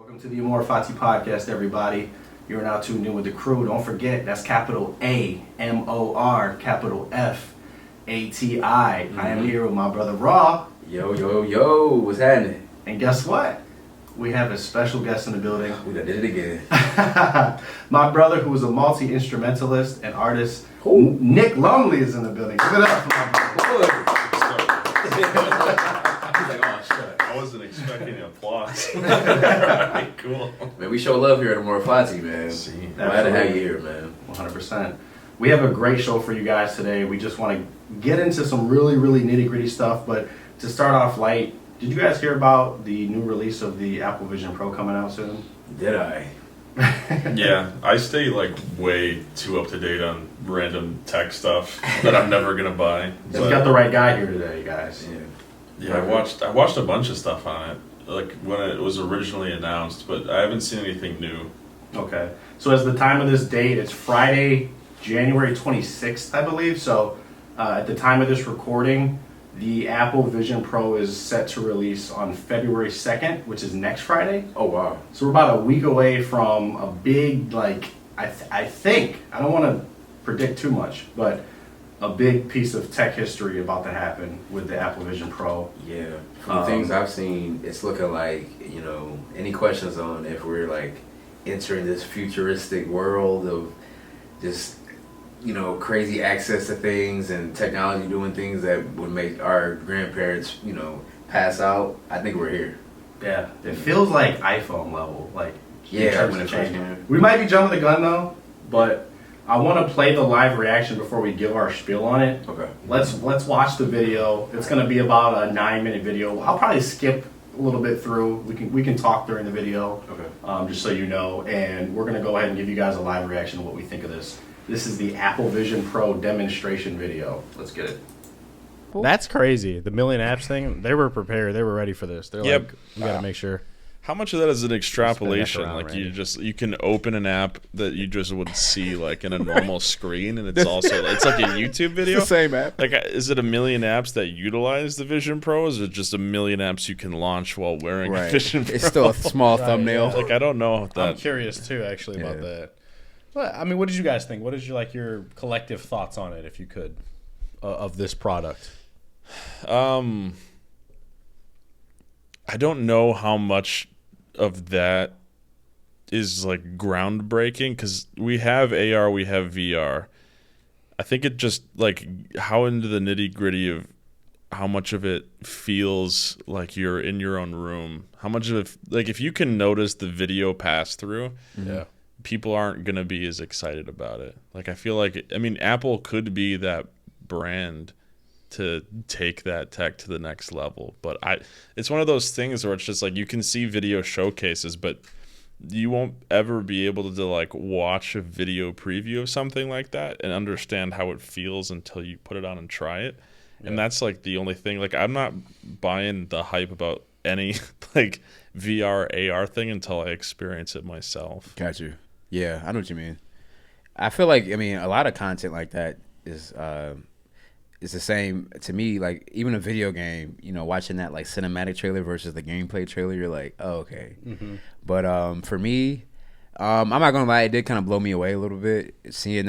Welcome to the Amor Fati podcast, everybody. You are now tuned in with the crew. Don't forget, that's capital A-M-O-R, capital F-A-T-I. I am here with my brother Raw. Yo, what's happening? And guess what? We have a special guest in the building. We done did it again. My brother, who is a multi-instrumentalist and artist, Who? Nick Longley, is in the building. Give it up for my brother. He's like, oh, shut. I wasn't expecting applause. Alright, cool. Man, we show love here at Amor Fati, man. See. Glad to have you here, man. 100%. We have a great show for you guys today. We just want to get into some really, really nitty-gritty stuff, but to start off light, did you guys hear about the new release of the Apple Vision Pro coming out soon? Did I? Yeah, I stay like way too up to date on random tech stuff that I'm never gonna buy. We got the right guy here today, guys. Yeah. I watched a bunch of stuff on it, like when it was originally announced, but I haven't seen anything new. Okay. So as the time of this date, it's Friday, January 26th, I believe. So at the time of this recording, the Apple Vision Pro is set to release on February 2nd, which is next Friday. Oh, wow. So we're about a week away from a big, like, I think, I don't want to predict too much, but a big piece of tech history about to happen with the Apple Vision Pro. Yeah. From the things I've seen, it's looking like, any questions on if we're like entering this futuristic world of just, crazy access to things and technology doing things that would make our grandparents, pass out. I think we're here. Yeah, it feels like iPhone level, like in Yeah, terms when of it first change. came. We might be jumping the gun though, but I want to play the live reaction before we give our spiel on it. Okay. Let's watch the video. It's going to be about a 9-minute video. I'll probably skip a little bit through. We can talk during the video, Okay. just so you know. And we're going to go ahead and give you guys a live reaction of what we think of this. This is the Apple Vision Pro demonstration video. Let's get it. That's crazy. The million apps thing, they were prepared. They were ready for this. They're Yep. like, we got to make sure. How much of that is an extrapolation? around, Like Randy. you can open an app that you just would see like in a normal screen, and it's also it's like a YouTube video. It's the same app. Like, is it a million apps that utilize the Vision Pro? Or is it just a million apps you can launch while wearing a Right. Vision Pro? It's still a small Right, thumbnail. yeah. Like, I don't know if I'm that. curious too, actually, about Yeah. that. Well, I mean, what did you guys think? What is your collective thoughts on it, if you could, of this product? I don't know how much of that is like groundbreaking because we have AR, we have VR. I think it just like how into the nitty gritty of how much of it feels like you're in your own room. How much of it, like if you can notice the video pass through, Yeah. people aren't going to be as excited about it. Like, I feel like, Apple could be that brand to take that tech to the next level. But it's one of those things where it's just like you can see video showcases, but you won't ever be able to like watch a video preview of something like that and understand how it feels until you put it on and try it. Yeah. And that's like the only thing. Like, I'm not buying the hype about any like VR AR thing until I experience it myself. Got you. Yeah, I know what you mean. I feel like, a lot of content like that is the same to me. Like, even a video game, watching that like cinematic trailer versus the gameplay trailer, you're like, oh, okay. Mm-hmm. But for me, I'm not gonna lie, it did kind of blow me away a little bit seeing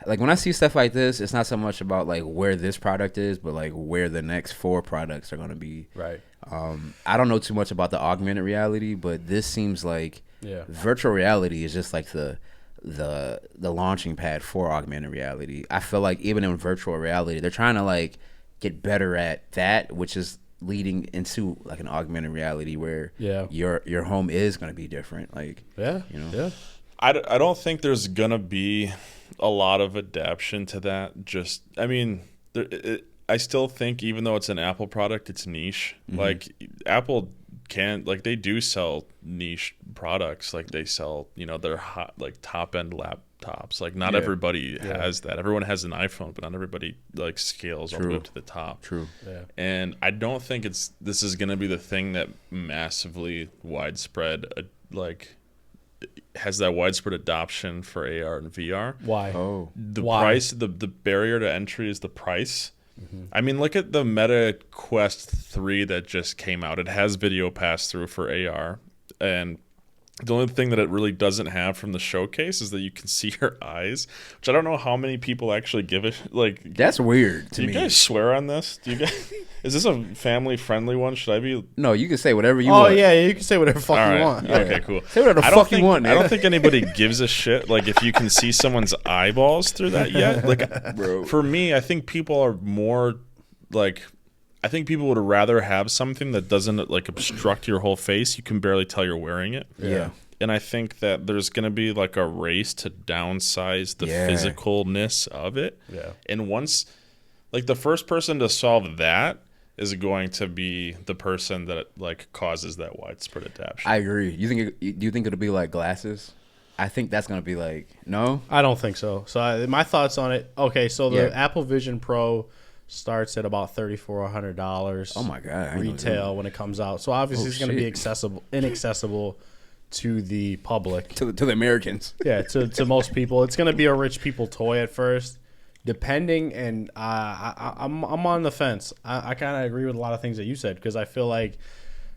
like when I see stuff like this, it's not so much about like where this product is, but like where the next 4 products are gonna be. Right. I don't know too much about the augmented reality, but this seems like virtual reality is just like the launching pad for augmented reality. I feel like even in virtual reality, they're trying to like get better at that, which is leading into like an augmented reality where your home is going to be different. Like, Yeah. I don't think there's going to be a lot of adaptation to that. Just, I still think even though it's an Apple product, it's niche. Mm-hmm. Like, Apple they do sell niche products. Like, they sell, their hot, like, top-end laptops. Like, not everybody has that. Everyone has an iPhone, but not everybody, like, scales all the way up to the top. True. Yeah. And I don't think this is going to be the thing that massively widespread, has that widespread adoption for AR and VR. Why? Oh, The Why? price, the barrier to entry is the price. I mean, look at the Meta Quest 3 that just came out. It has video pass through for AR, and the only thing that it really doesn't have from the showcase is that you can see your eyes, which I don't know how many people actually give it. Like, that's weird to me. Do you guys swear on this? Do you guys? Is this a family-friendly one? Should I be? No, you can say whatever you want. Oh yeah, you can say whatever fuck All you right. want. Okay, cool. Say whatever the fuck you want, man. I don't think anybody gives a shit. Like, if you can see someone's eyeballs through that yet. Like, Bro. For me, I think people are more like. I think people would rather have something that doesn't like obstruct your whole face. You can barely tell you're wearing it. Yeah. And I think that there's going to be like a race to downsize the physicalness of it. Yeah. And once, like, the first person to solve that is going to be the person that like causes that widespread adoption. I agree. Do you think it'll be like glasses? I think that's going to be like, no? I don't think so. So my thoughts on it. Okay, so the Apple Vision Pro starts at about $3,400. Oh my God. Retail when it comes out. So obviously it's going to be inaccessible to the public. To the Americans. Yeah, to most people. It's going to be a rich people toy at first. Depending, and I'm on the fence. I kind of agree with a lot of things that you said because I feel like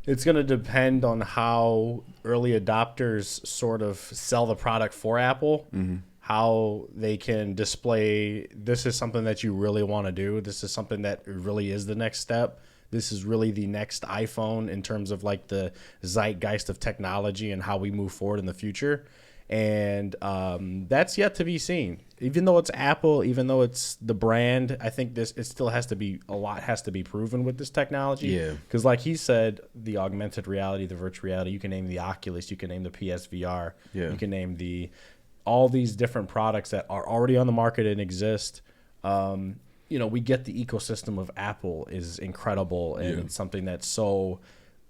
it's going to depend on how early adopters sort of sell the product for Apple, how they can display this is something that you really want to do. This is something that really is the next step. This is really the next iPhone in terms of like the zeitgeist of technology and how we move forward in the future. And that's yet to be seen. Even though it's Apple, even though it's the brand, I think it still has to be a lot has to be proven with this technology. Yeah. Because like he said, the augmented reality, the virtual reality, you can name the Oculus, you can name the PSVR, you can name all these different products that are already on the market and exist. We get the ecosystem of Apple is incredible and it's something that's so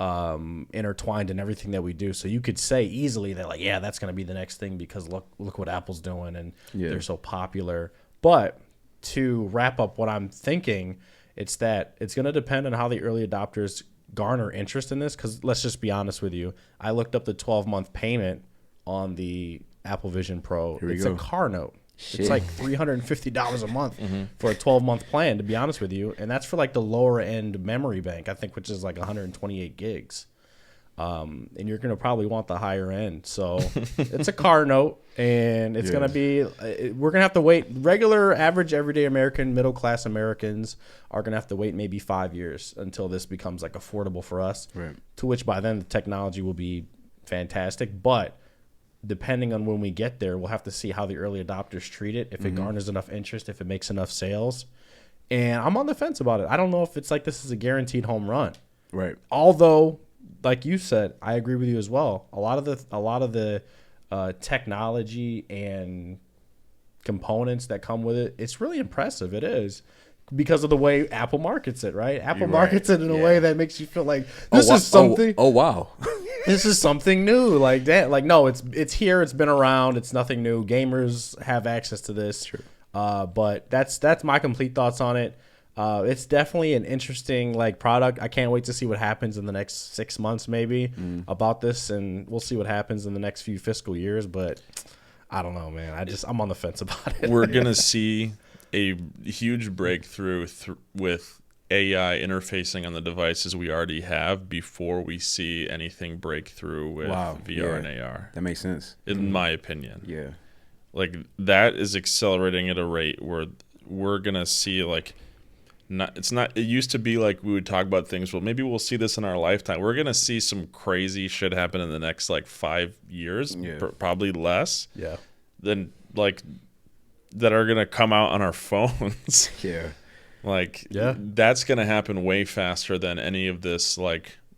intertwined in everything that we do. So you could say easily that like, that's going to be the next thing because look what Apple's doing and they're so popular. But to wrap up what I'm thinking, it's that it's going to depend on how the early adopters garner interest in this. Because let's just be honest with you. I looked up the 12-month payment on the Apple Vision Pro. It's a car note. Shit. It's like $350 a month for a 12-month plan, to be honest with you. And that's for like the lower end memory bank, I think, which is like 128 gigs. And you're going to probably want the higher end. So it's a car note, and it's going to be, we're going to have to wait. Regular, average, everyday American, middle class Americans are going to have to wait maybe 5 years until this becomes like affordable for us. Right. To which by then the technology will be fantastic. But depending on when we get there, we'll have to see how the early adopters treat it, if it garners enough interest, if it makes enough sales. And I'm on the fence about it. I don't know if it's like this is a guaranteed home run. Right. Although, like you said, I agree with you as well. A lot of the technology and components that come with it, it's really impressive. It is. Because of the way Apple markets it, right? Apple markets it in a way that makes you feel like this is something. Oh wow. This is something new, like that. Like, no, it's here. It's been around. It's nothing new. Gamers have access to this. True. But that's my complete thoughts on it. It's definitely an interesting product. I can't wait to see what happens in the next 6 months, maybe about this, and we'll see what happens in the next few fiscal years. But I don't know, man. I'm on the fence about it. We're gonna see a huge breakthrough with AI interfacing on the devices we already have before we see anything break through with VR and AR. That makes sense. In my opinion. Yeah. Like, that is accelerating at a rate where we're going to see, it used to be like we would talk about things, well, maybe we'll see this in our lifetime. We're going to see some crazy shit happen in the next, 5 years, probably less. Yeah. Than, that are going to come out on our phones. Yeah. That's going to happen way faster than any of this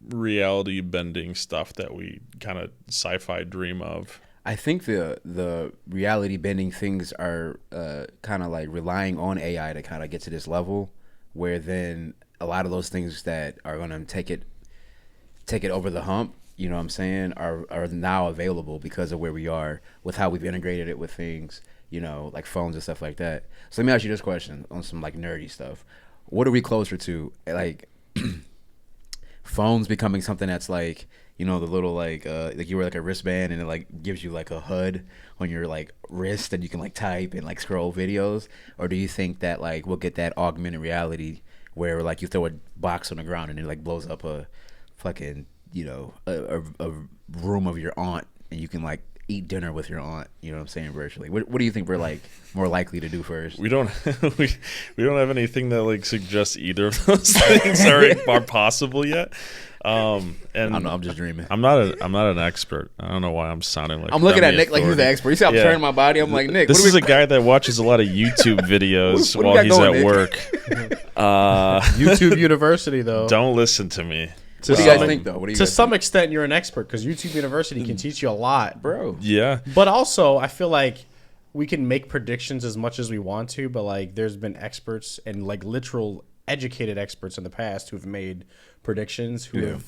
reality bending stuff that we kind of sci-fi dream of. I think the reality bending things are kind of relying on AI to kind of get to this level where then a lot of those things that are going to take it over the hump, you know what I'm saying, are now available because of where we are with how we've integrated it with things. Like phones and stuff like that. So let me ask you this question on some nerdy stuff. What are we closer to? Phones becoming something that's You know, the little like you wear like a wristband and it like gives you like a HUD on your like wrist and you can like type and like scroll videos? Or do you think that like we'll get that augmented reality where like you throw a box on the ground and it like blows up a fucking, you know, a room of your aunt and you can like eat dinner with your aunt, you know what I'm saying, virtually? What do you think we're like more likely to do first? We don't we don't have anything that like suggests either of those things are possible yet. And I don't know, I'm just dreaming. I'm not an expert. I don't know why I'm sounding like I'm looking at the Nick like he's the expert. You see I'm turning my body. I'm like, Nick, this is a guy that watches a lot of YouTube videos what while he's going, at Nick? work. YouTube University, though. Don't listen to me. What do you guys think, though? What do you To guys some think? extent, you're an expert because YouTube University can teach you a lot, Bro. Yeah. But also, I feel like we can make predictions as much as we want to, but like there's been experts and like literal educated experts in the past who have made predictions who have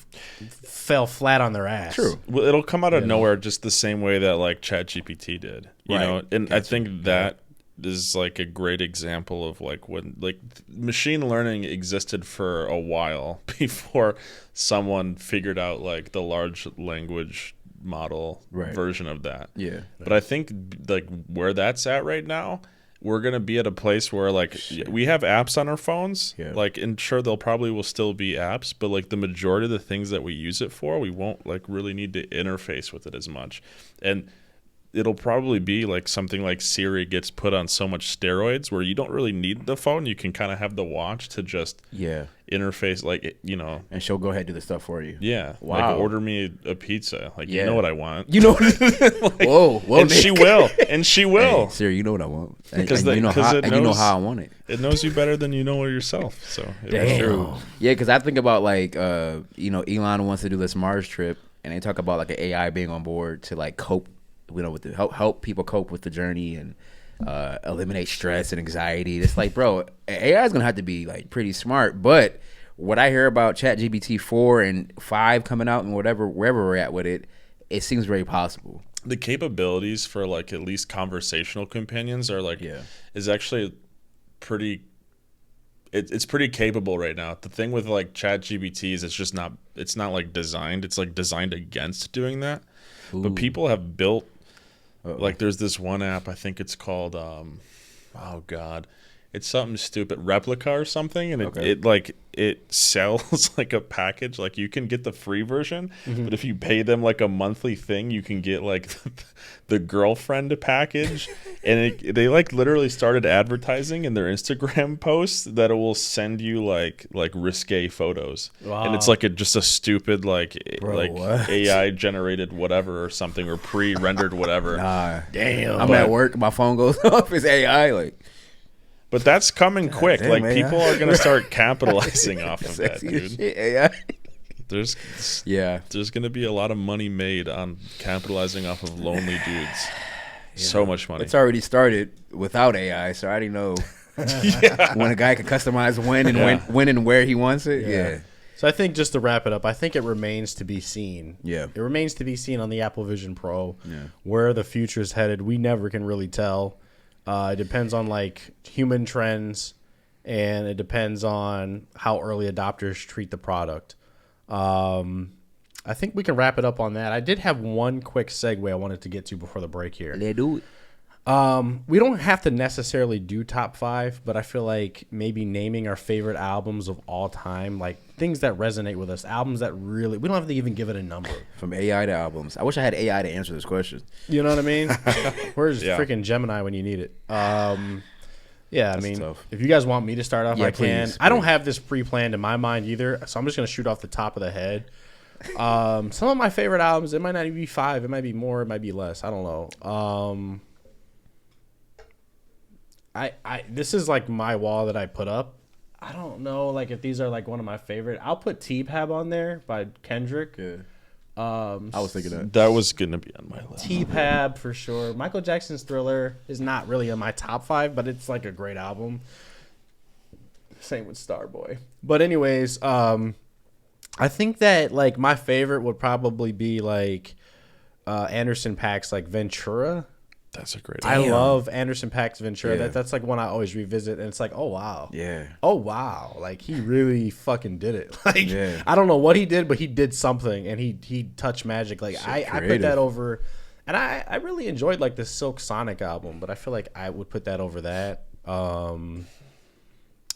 fell flat on their ass. True. Well, it'll come out of nowhere just the same way that like ChatGPT did. You know, and I think that is like a great example of like when like machine learning existed for a while before someone figured out like the large language model version of that. Yeah. But I think like where that's at right now, we're going to be at a place where like we have apps on our phones, like, and sure they'll probably will still be apps, but like the majority of the things that we use it for, we won't like really need to interface with it as much. And it'll probably be like something like Siri gets put on so much steroids where you don't really need the phone. You can kind of have the watch to just interface, like, you know. And she'll go ahead and do the stuff for you. Yeah. Wow. Like order me a pizza. Like, you know what I want. You know like, whoa, and Nick. she will. And she will. Hey, Siri, you know what I want. And, Because you know how, it and you know knows- how I want it. It knows you better than you know yourself. So Damn. true. Yeah, because I think about like you know, Elon wants to do this Mars trip and they talk about like an AI being on board to like cope, you know, with the help people cope with the journey and eliminate stress and anxiety. It's like, bro, AI is gonna have to be like pretty smart. But what I hear about ChatGPT 4 and 5 coming out and wherever we're at with it, it seems very possible. The capabilities for like at least conversational companions are like is actually pretty. It's pretty capable right now. The thing with like ChatGPT is it's not like designed. It's like designed against doing that. Ooh. But people have built like there's this one app, I think it's called oh god, it's something stupid, Replica or something, and it sells like a package. Like you can get the free version, but if you pay them like a monthly thing, you can get like the girlfriend package, and they like literally started advertising in their Instagram posts that it will send you like risque photos, and it's like just a stupid like AI generated whatever or something or pre-rendered whatever. Nah, damn. I'm at work, my phone goes off. It's AI like. But that's coming quick. Damn, like AI. people are gonna start capitalizing off of that, dude. Shit, AI. There's gonna be a lot of money made on capitalizing off of lonely dudes. So much money. It's already started without AI, so I already know when a guy can customize when and where he wants it. Yeah. So I think just to wrap it up, I think it remains to be seen. Yeah. It remains to be seen on the Apple Vision Pro Yeah. where the future is headed. We never can really tell. It depends on like human trends, and it depends on how early adopters treat the product. I think we can wrap it up on that. I did have one quick segue I wanted to get to before the break here. They do it. We don't have to necessarily do top 5, but I feel like maybe naming our favorite albums of all time, like things that resonate with us, albums that really, we don't have to even give it a number. From AI to albums. I wish I had AI to answer this question. You know what I mean? Where's freaking Gemini when you need it? I mean, tough. if you guys want me to start off, I can. please. I don't have this pre-planned in my mind either, so I'm just going to shoot off the top of the head. Some of my favorite albums, it might not even be 5, it might be more, it might be less. I don't know. This is like my wall that I put up. I don't know like if these are like one of my favorite. I'll put T-Pab on there by Kendrick. Yeah. I was thinking that. That was gonna be on my list. T-Pab for sure. Michael Jackson's Thriller is not really in my top 5, but it's like a great album. Same with Starboy. But anyways, I think that like my favorite would probably be like Anderson .Paak's like Ventura. That's a great. I love Anderson .Paak's Ventura. Yeah. That's like one I always revisit, and it's like, oh wow, Yeah. oh wow, like he really fucking did it. Like Yeah. I don't know what he did, but he did something, and he touched magic. Like I put creative. that over, and I really enjoyed like the Silk Sonic album, but I feel like I would put that over that.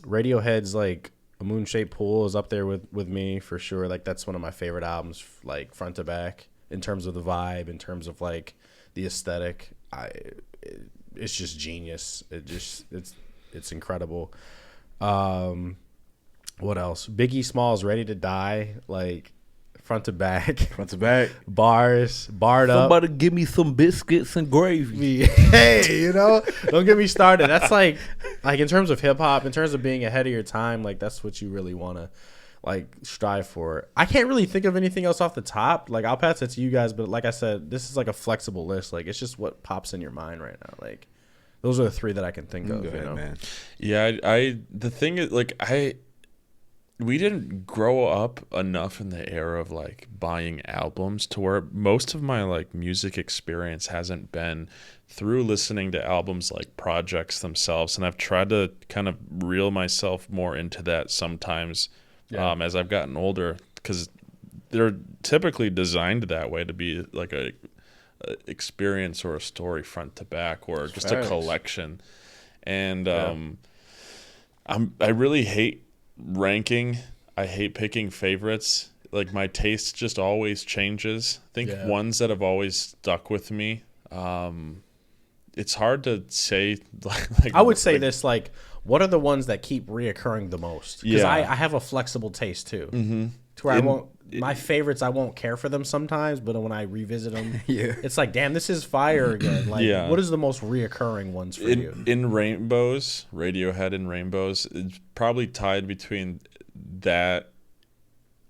Radiohead's like A Moon-Shaped Pool is up there with me for sure. Like that's one of my favorite albums, like front to back, in terms of the vibe, in terms of like the aesthetic. It's just genius. It's incredible. What else? Biggie Smalls, Ready to Die, like front to back, bars, barred up. Somebody give me some biscuits and gravy. Hey, you know, don't get me started. That's like in terms of hip hop, in terms of being ahead of your time, like that's what you really want to like strive for. I can't really think of anything else off the top. Like I'll pass it to you guys, but like I said, this is like a flexible list. Like it's just what pops in your mind right now. Like those are the three that I can think of. Go ahead, you know? man. Yeah, I the thing is like we didn't grow up enough in the era of like buying albums to where most of my like music experience hasn't been through listening to albums like projects themselves, and I've tried to kind of reel myself more into that sometimes. As I've gotten older, because they're typically designed that way to be like a experience or a story front to back or just a collection. And I really hate ranking. I hate picking favorites. Like my taste just always changes. I think ones that have always stuck with me. It's hard to say. Like I would say this like. What are the ones that keep reoccurring the most? Because I have a flexible taste too. Mm-hmm. To where I won't my favorites, I won't care for them sometimes, but when I revisit them, it's like, damn, this is fire again. Like, what is the most reoccurring ones for you? In Rainbows, Radiohead in Rainbows, it's probably tied between that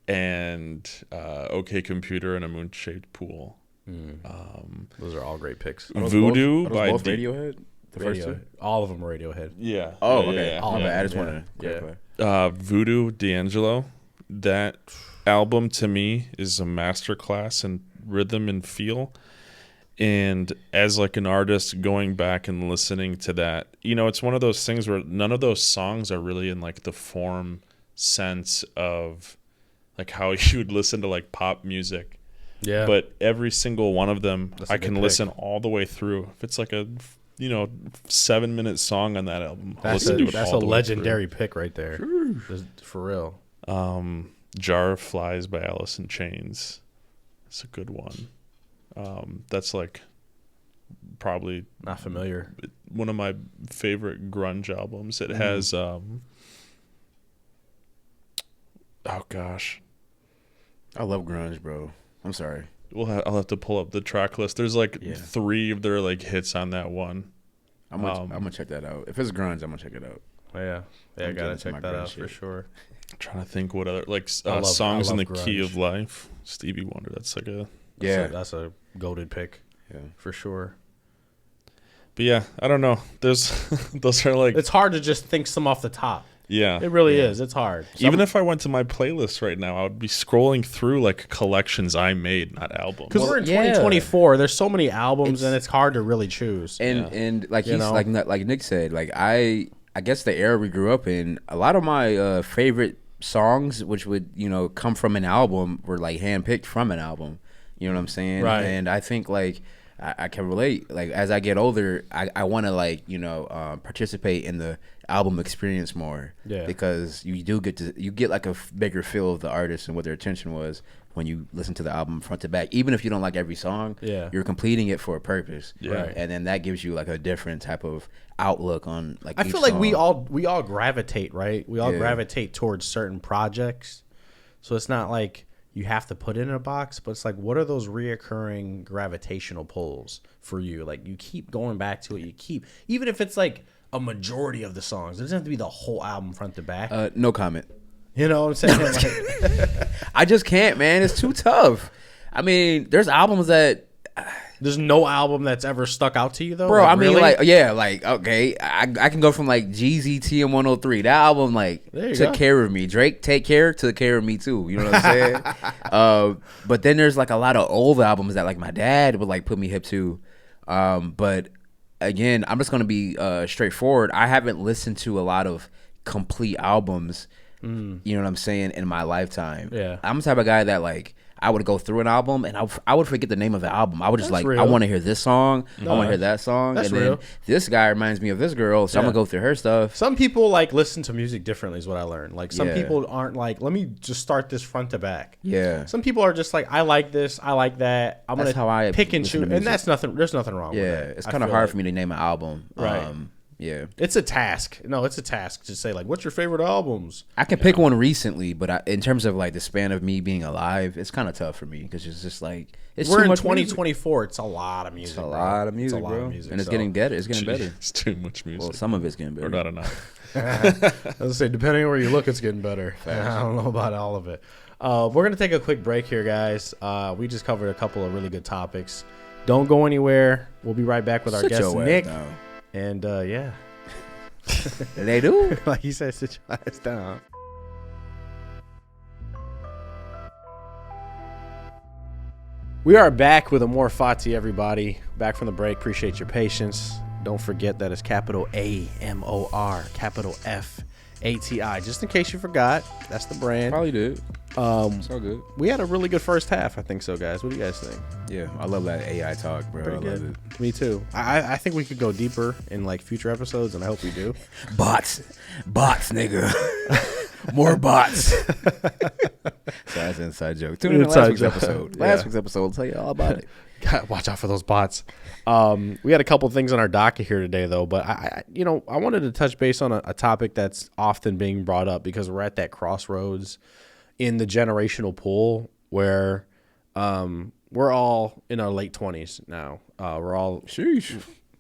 and OK Computer and A Moon-Shaped Pool. Those are all great picks. Voodoo by both Radiohead. The first two? All of them are Radiohead. Yeah. Oh, okay. Yeah. All of it. I just want to clarify. Voodoo, D'Angelo. That album to me is a masterclass in rhythm and feel. And as like an artist going back and listening to that, you know, it's one of those things where none of those songs are really in like the form sense of like how you would listen to like pop music. Yeah. But every single one of them, I can pick. listen all the way through. If it's like a 7-minute song on that album, That's a legendary pick right there. For real. Jar of Flies by Alice in Chains. It's a good one. That's like probably not familiar. One of my favorite grunge albums. It has oh gosh, I love grunge, bro. I'm sorry. I'll have to pull up the track list. There's like 3 of their like hits on that one. I'm gonna check that out. If it's grunge, I'm gonna check it out. I gotta check that out for sure. I'm trying to think what other like songs in the grunge. Key of Life. Stevie Wonder. That's like that's a goated pick. Yeah, for sure. But yeah, I don't know. There's those are like it's hard to just think some off the top. Yeah, it really is. It's hard. Even if I went to my playlist right now, I would be scrolling through like collections I made, not albums. Because we're in 2024. There's so many albums, and it's hard to really choose. And like like Nick said, like I guess the era we grew up in, a lot of my favorite songs, which would come from an album, were like handpicked from an album. You know what I'm saying? Right. And I think like I can relate. Like as I get older, I want to like participate in the album experience more. Yeah. Because you get like a bigger feel of the artist and what their intention was when you listen to the album front to back. Even if you don't like every song, you're completing it for a purpose. Yeah. Right. And then that gives you like a different type of outlook on like. I feel like we all gravitate, right? We all gravitate towards certain projects. So it's not like you have to put it in a box, but it's like, what are those reoccurring gravitational pulls for you? Like you keep going back to it. Even if it's like a majority of the songs, it doesn't have to be the whole album front to back. No comment. You know what I'm saying? I just can't, man. It's too tough. I mean, there's albums that. There's no album that's ever stuck out to you though, bro. Like, I mean, really? Okay, I can go from like Jeezy TM103. That album took care of me. Drake Take Care took care of me too. You know what I'm saying? But then there's like a lot of old albums that like my dad would like put me hip to. But again, I'm just gonna be straightforward. I haven't listened to a lot of complete albums. You know what I'm saying, in my lifetime. Yeah. I'm the type of guy that like I would go through an album and I would forget the name of the album. I would just I want to hear this song. I want to hear that song. That's and then real. this guy reminds me of this girl, so I'm gonna go through her stuff. Some people like listen to music differently is what I learned. Like some people aren't like, let me just start this front to back. Yeah. Some people are just like, I like this, I like that. I'm That's gonna how I pick and listen to choose, music. and that's nothing. There's nothing wrong with that. It's kind of hard for me to name an album. Right. Yeah. It's a task. No, it's a task to say like, what's your favorite albums? I can pick one recently, but in terms of like the span of me being alive, it's kind of tough for me because it's just like we're too in much 2024. It's a lot of music. It's a lot of music, bro. And it's getting better. It's getting better. It's too much music. Well, some of it's getting better. Or not enough. I was say, depending on where you look, it's getting better. I don't know about all of it. We're gonna take a quick break here, guys. We just covered a couple of really good topics. Don't go anywhere. We'll be right back with our guest Nick. And yeah. They do. Like he said, sit your ass down. We are back with Amor Fati, everybody. Back from the break. Appreciate your patience. Don't forget that it's capital AMOR, capital FATI. Just in case you forgot, that's the brand. Probably did. It's all good. We had a really good first half, I think so, guys. What do you guys think? Yeah, I love that AI talk, bro. Pretty I good. love it. Me too. I think we could go deeper in like future episodes, and I hope we do. Bots, nigga. More bots. So that's an inside joke. Tune in to last week's episode. Last week's episode will tell you all about it. God, watch out for those bots. We had a couple things on our docket here today, though, but I wanted to touch base on a topic that's often being brought up because we're at that crossroads in the generational pool where we're all in our late 20s now. We're all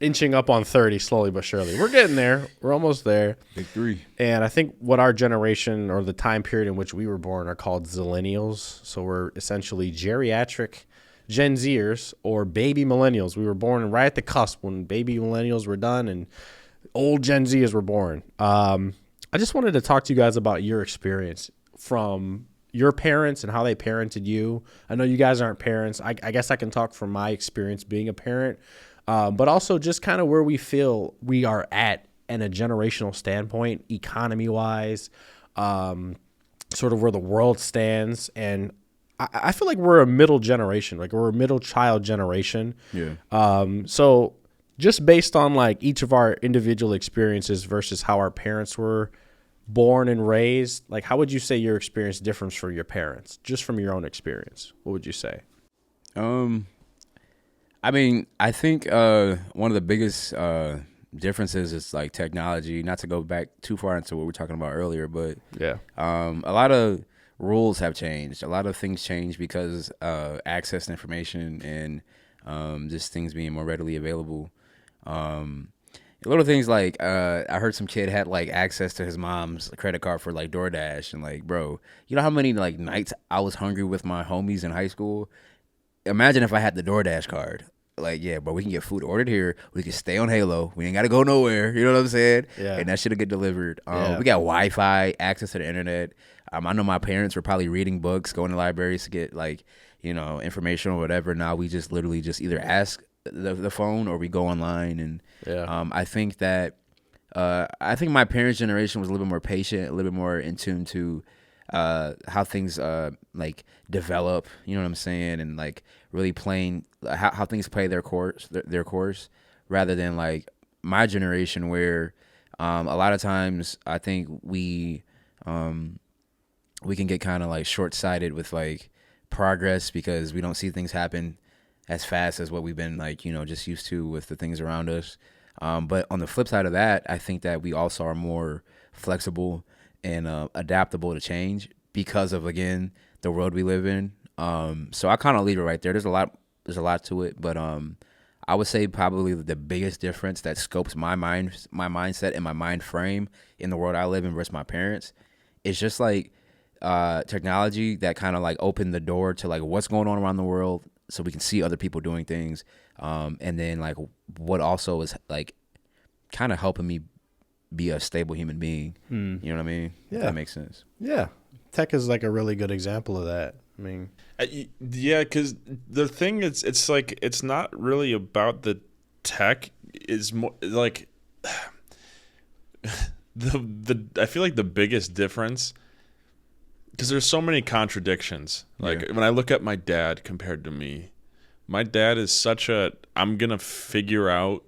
inching up on 30 slowly but surely. We're getting there. We're almost there. Big three. And I think what our generation or the time period in which we were born are called zillennials. So we're essentially geriatric Gen Zers or baby millennials. We were born right at the cusp when baby millennials were done and old Gen Zers were born. I just wanted to talk to you guys about your experience from your parents and how they parented you. I know you guys aren't parents. I guess I can talk from my experience being a parent, but also just kind of where we feel we are at in a generational standpoint, economy-wise, sort of where the world stands. And I feel like we're a middle generation, like we're a middle child generation. Yeah. So just based on like each of our individual experiences versus how our parents were born and raised, like how would you say your experience differs from your parents, just from your own experience? What would you say? I mean, I think one of the biggest differences is like technology. Not to go back too far into what we were talking about earlier, but Yeah. a lot of rules have changed. A lot of things change because access to information and just things being more readily available. Little things like I heard some kid had like access to his mom's credit card for like DoorDash, and like, bro, you know how many like nights I was hungry with my homies in high school? Imagine if I had the DoorDash card. Like, yeah, bro, we can get food ordered here. We can stay on Halo. We ain't got to go nowhere. You know what I'm saying? Yeah. And that shit'll get delivered. We got Wi-Fi, access to the internet. I know my parents were probably reading books, going to libraries to get like, you know, information or whatever. Now we just literally just either ask the phone or we go online. And I think that my parents' generation was a little bit more patient, a little bit more in tune to how things like develop, you know what I'm saying, and like really playing how things play their course rather than like my generation where a lot of times I think we can get kind of like short-sighted with like progress because we don't see things happen as fast as what we've been like, you know, just used to with the things around us. But on the flip side of that, I think that we also are more flexible and adaptable to change because of, again, the world we live in. So I kind of leave it right there. There's a lot to it, but I would say probably the biggest difference that scopes my mindset and my mind frame in the world I live in versus my parents is just like technology that kind of like opened the door to like what's going on around the world so we can see other people doing things. And then like what also is like kind of helping me be a stable human being. You know what I mean? Yeah. If that makes sense. Yeah. Tech is like a really good example of that. I mean, yeah, because the thing is, it's like it's not really about the tech is more like I feel like the biggest difference, because there's so many contradictions. Like when I look at my dad compared to me, my dad is such a, I'm going to figure out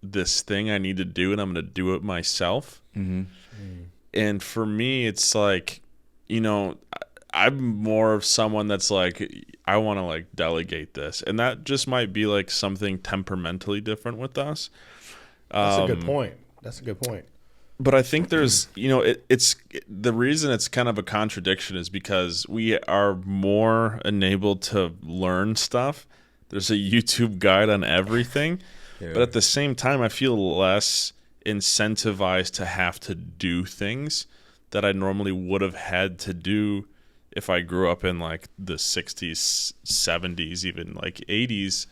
this thing I need to do and I'm going to do it myself. Mm-hmm. And for me, it's like, you know, I'm more of someone that's like, I want to like delegate this. And that just might be like something temperamentally different with us. That's a good point. But I think there's, you know, it's the reason it's kind of a contradiction is because we are more enabled to learn stuff. There's a YouTube guide on everything. But at the same time, I feel less incentivized to have to do things that I normally would have had to do if I grew up in like the 60s, 70s, even like 80s.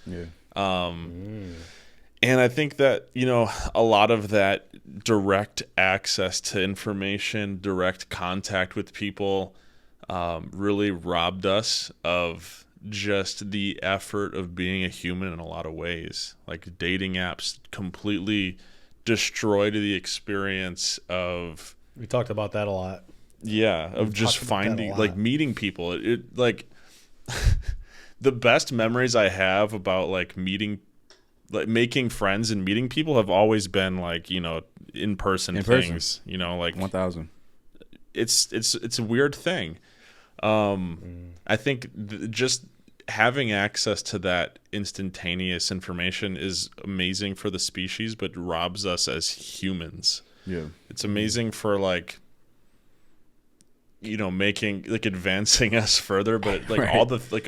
And I think that, you know, a lot of that direct access to information, direct contact with people really robbed us of just the effort of being a human in a lot of ways. Like dating apps completely destroyed the experience of... We talked about that a lot. Yeah, of just finding, like meeting people. It like the best memories I have about like meeting, like making friends and meeting people have always been like, you know, in person things, you know, like 1,000. It's a weird thing. I think just having access to that instantaneous information is amazing for the species, but robs us as humans. Yeah. It's amazing for like, you know, making like advancing us further, but like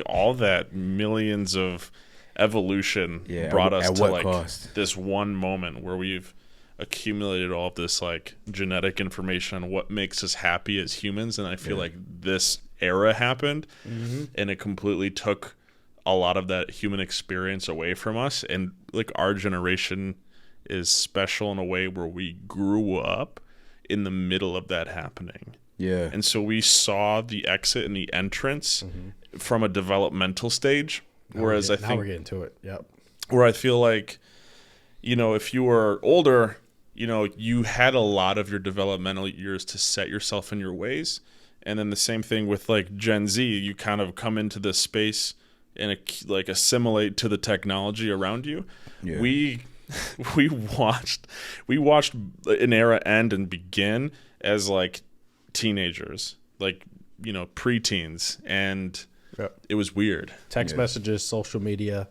all that millions of evolution brought us to like this one moment where we've accumulated all of this like genetic information on what makes us happy as humans. And I feel like this era happened and it completely took a lot of that human experience away from us. And like our generation is special in a way where we grew up in the middle of that happening. Yeah. And so we saw the exit and the entrance from a developmental stage. Whereas I think now we're getting to it. Yep. Where I feel like, you know, if you were older, you know, you had a lot of your developmental years to set yourself in your ways. And then the same thing with like Gen Z, you kind of come into this space and like assimilate to the technology around you. Yeah. We watched an era end and begin as like teenagers, like, you know, preteens, and it was weird. Text messages, social media.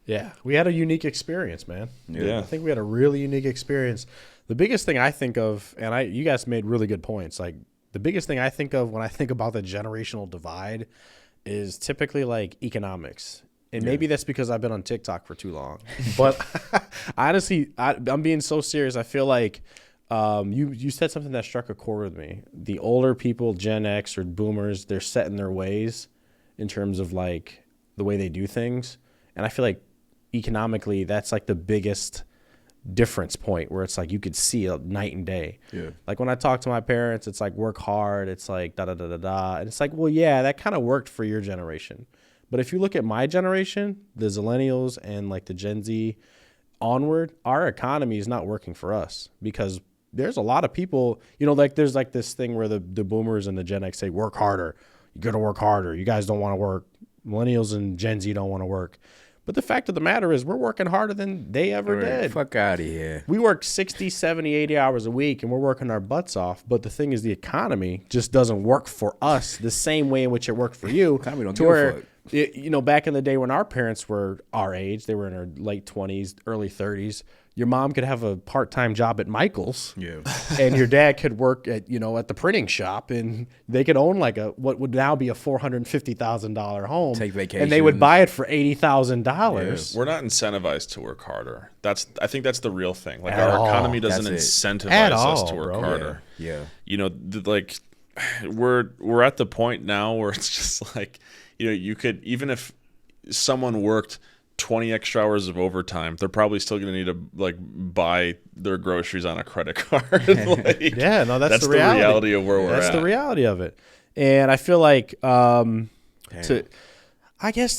Yeah, we had a unique experience, man. Yeah. I think we had a really unique experience. The biggest thing I think of, and you guys made really good points, like the biggest thing I think of when I think about the generational divide is typically like economics. And maybe that's because I've been on TikTok for too long. But honestly, I'm being so serious. I feel like you said something that struck a chord with me. The older people, Gen X or boomers, they're set in their ways in terms of like the way they do things. And I feel like economically, that's like the biggest difference point where it's like you could see a night and day. Yeah. Like when I talk to my parents, it's like work hard. It's like da da da da da. And it's like, well, yeah, that kind of worked for your generation. But if you look at my generation, the Zillennials and like the Gen Z onward, our economy is not working for us because there's a lot of people, you know, like there's like this thing where the boomers and the Gen X say, work harder. You got to work harder. You guys don't want to work. Millennials and Gen Z don't want to work. But the fact of the matter is we're working harder than they ever did. Fuck out of here. We work 60, 70, 80 hours a week and we're working our butts off. But the thing is the economy just doesn't work for us the same way in which it worked for you. Economy don't give a fuck. You know, back in the day when our parents were our age, they were in their late 20s, early 30s. Your mom could have a part-time job at Michael's, and your dad could work at the printing shop, and they could own like what would now be a $450,000 home. Take vacations, and they would buy it for $80,000. We're not incentivized to work harder. I think that's the real thing. Like our economy doesn't incentivize us to work harder. Yeah. You know, like we're at the point now where it's just like, you know, you could, even if someone worked 20 extra hours of overtime, they're probably still going to need to like buy their groceries on a credit card. Like, that's the reality of where we're at. That's the reality of it. And I feel like to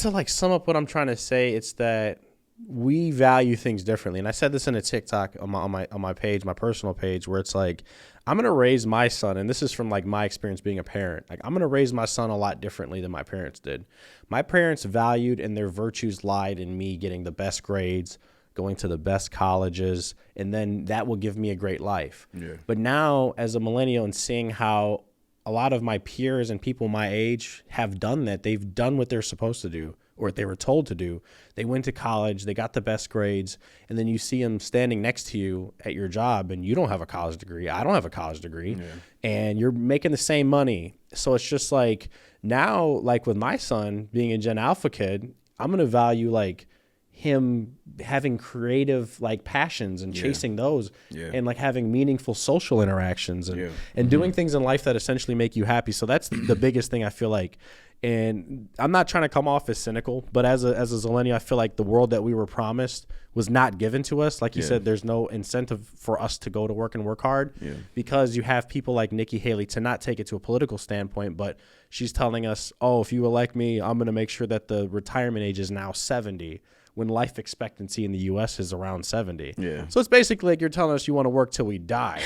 like sum up what I'm trying to say, it's that we value things differently. And I said this in a TikTok on my page, my personal page, where it's like, I'm going to raise my son. And this is from like my experience being a parent. Like, I'm going to raise my son a lot differently than my parents did. My parents valued and their virtues lied in me getting the best grades, going to the best colleges, and then that will give me a great life. Yeah. But now as a millennial and seeing how a lot of my peers and people my age have done that, they've done what they're supposed to do, or what they were told to do. They went to college, they got the best grades, and then you see them standing next to you at your job and you don't have a college degree. I don't have a college degree. Yeah. And you're making the same money. So it's just like now, like with my son being a Gen Alpha kid, I'm going to value like him having creative like passions and chasing those and like having meaningful social interactions and doing things in life that essentially make you happy. So that's the biggest thing I feel like. And I'm not trying to come off as cynical, but as a Zillennial, I feel like the world that we were promised was not given to us. Like you said, there's no incentive for us to go to work and work hard because you have people like Nikki Haley, to not take it to a political standpoint, but she's telling us, oh, if you elect me, I'm going to make sure that the retirement age is now 70 when life expectancy in the U.S. is around 70. Yeah. So it's basically like you're telling us you want to work till we die.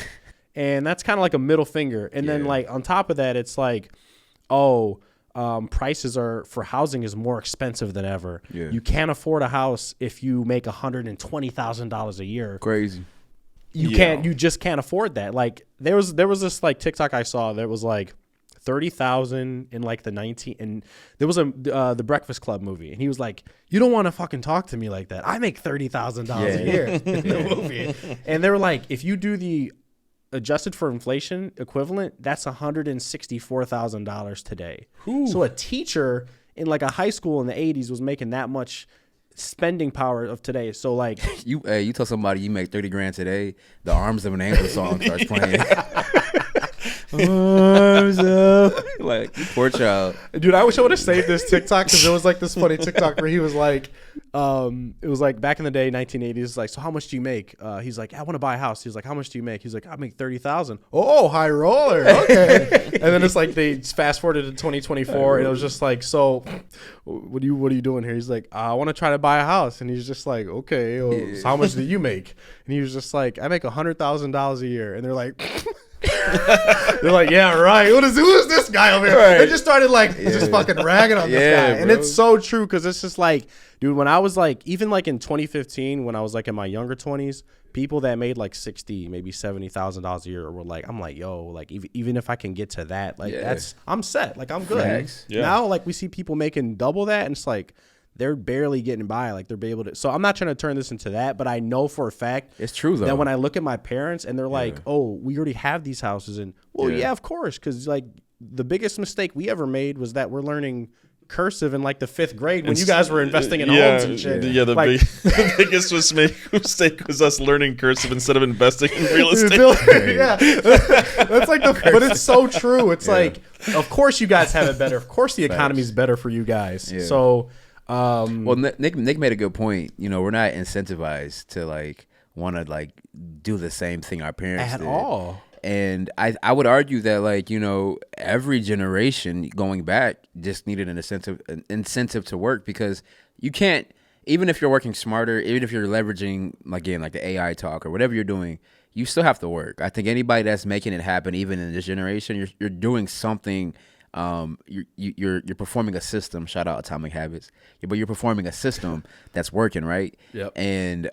And that's kind of like a middle finger. And then like on top of that, it's like, prices for housing is more expensive than ever. Yeah. You can't afford a house if you make $120,000 a year. Crazy. You just can't afford that. Like there was this like TikTok I saw that was like 30,000 in like the 19, and there was the Breakfast Club movie, and he was like, you don't want to fucking talk to me like that. I make $30,000 a year in the movie. And they were like, if you do the adjusted for inflation equivalent, that's $164,000 today. Ooh. So a teacher in like a high school in the 80s was making that much spending power of today. So like you tell somebody you make 30 grand today, the Arms of an Angel song starts playing. Arms up. Like, poor child. Dude, I wish I would have saved this TikTok, because there was like this funny TikTok where he was like, it was like back in the day, 1980s, like, so how much do you make? He's like, I want to buy a house. He's like, how much do you make? He's like, I make 30,000. Oh, high roller. Okay. And then it's like they fast forwarded to 2024, and it was just like, so what are you doing here? He's like, I want to try to buy a house. And he's just like, okay, well, so how much do you make? And he was just like, I make $100,000 a year. And they're like, they're like, yeah, right. Who is this guy over here? Right. They just started like just fucking ragging on this guy. Bro. And it's so true, because it's just like, dude, when I was like, even like in 2015, when I was like in my younger 20s, people that made like $60,000, maybe $70,000 a year were like, I'm like, yo, like even if I can get to that, like I'm set. Like I'm good. Yeah. Now like we see people making double that, and it's like, they're barely getting by. Like they're able to. So I'm not trying to turn this into that, but I know for a fact it's true though, that when I look at my parents and they're like, oh, we already have these houses, and well, yeah, of course, because like the biggest mistake we ever made was that we're learning cursive in like the 5th grade when you guys were investing in homes and shit. Yeah, the biggest mistake was us learning cursive instead of investing in real estate. Yeah, that's like but it's so true. It's like, of course you guys have it better. Of course the economy is better for you guys. Yeah. So. Well, Nick made a good point. You know, we're not incentivized to like want to like do the same thing our parents at did. all. And I would argue that like, you know, every generation going back just needed an incentive to work, because you can't, even if you're working smarter, even if you're leveraging again like the AI talk or whatever you're doing, you still have to work. I think anybody that's making it happen, even in this generation, you're doing something. You're performing a system. Shout out Atomic Habits. But you're performing a system that's working, right? Yep. And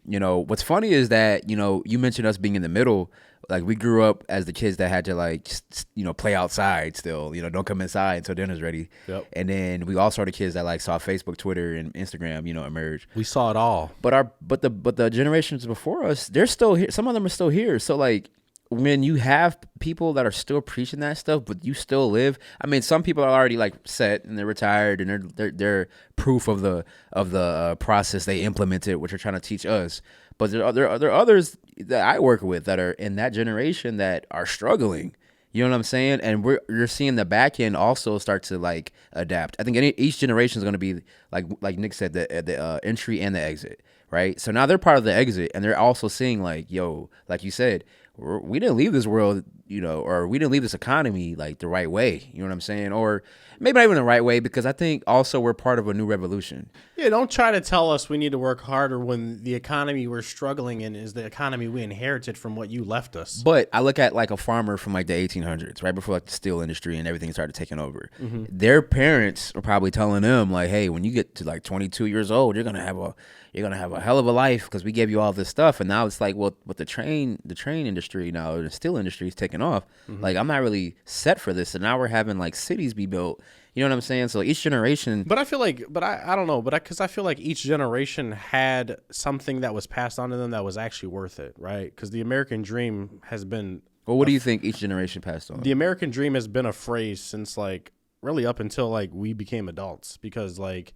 you know, what's funny is that, you know, you mentioned us being in the middle. Like we grew up as the kids that had to like, you know, play outside still. You know, don't come inside until dinner's ready. Yep. And then we also are the kids that like saw Facebook, Twitter, and Instagram, you know, emerge. We saw it all. But the generations before us, they're still here. Some of them are still here. So like, when you have people that are still preaching that stuff, but you still live. I mean, some people are already like set and they're retired and they're proof of the process they implemented, which are trying to teach us. But there are others that I work with that are in that generation that are struggling. You know what I'm saying? And you're seeing the back end also start to like adapt. I think each generation is going to be like Nick said, the entry and the exit, right? So now they're part of the exit, and they're also seeing like, yo, like you said, we didn't leave this world, or we didn't leave this economy like the right way. You know what I'm saying? Or maybe not even the right way, because I think also we're part of a new revolution. Yeah, don't try to tell us we need to work harder when the economy we're struggling in is the economy we inherited from what you left us. But I look at like a farmer from like the 1800s, right before like the steel industry and everything started taking over. Their parents were probably telling them like, "Hey, when you get to like 22 years old, you're gonna have a hell of a life because we gave you all this stuff." And now it's like, well, with the train industry now, the steel industry is taking off. Like, I'm not really set for this, and now we're having like cities be built. You know what I'm saying? So each generation. But I feel like, I don't know, because I feel like each generation had something that was passed on to them that was actually worth it, right? Because the American dream has been. Well, what do you think each generation passed on? The American dream has been a phrase since like really up until like we became adults, because like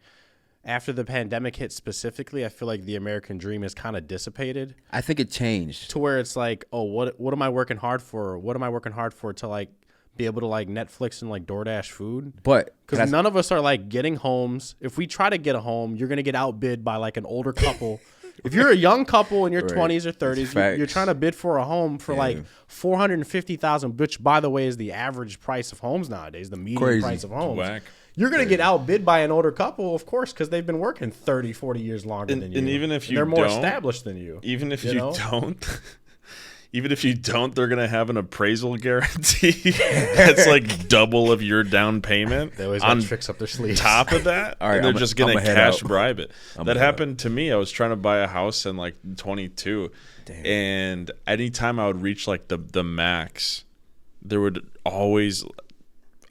after the pandemic hit specifically, I feel like the American dream is kind of dissipated. I think it changed to where it's like, oh, what am I working hard for? What am I working hard for to like be able to like Netflix and like DoorDash food? But because none of us are like getting homes. If we try to get a home, you're gonna get outbid by like an older couple. If you're a young couple in your 20s or 30s, you're trying to bid for a home for like $450,000, which by the way is the average price of homes nowadays, the median price of homes. Whack. You're going to get outbid by an older couple, of course, because they've been working 30, 40 years longer than you. And even if they're more established than you. Even if you don't, even if you don't, they're going to have an appraisal guarantee that's like double of your down payment. They always got tricks up their sleeves. Top of that, all right, and they're just going to cash bribe it. That happened to me. I was trying to buy a house in like 22. Damn. And anytime I would reach like the max, there would always...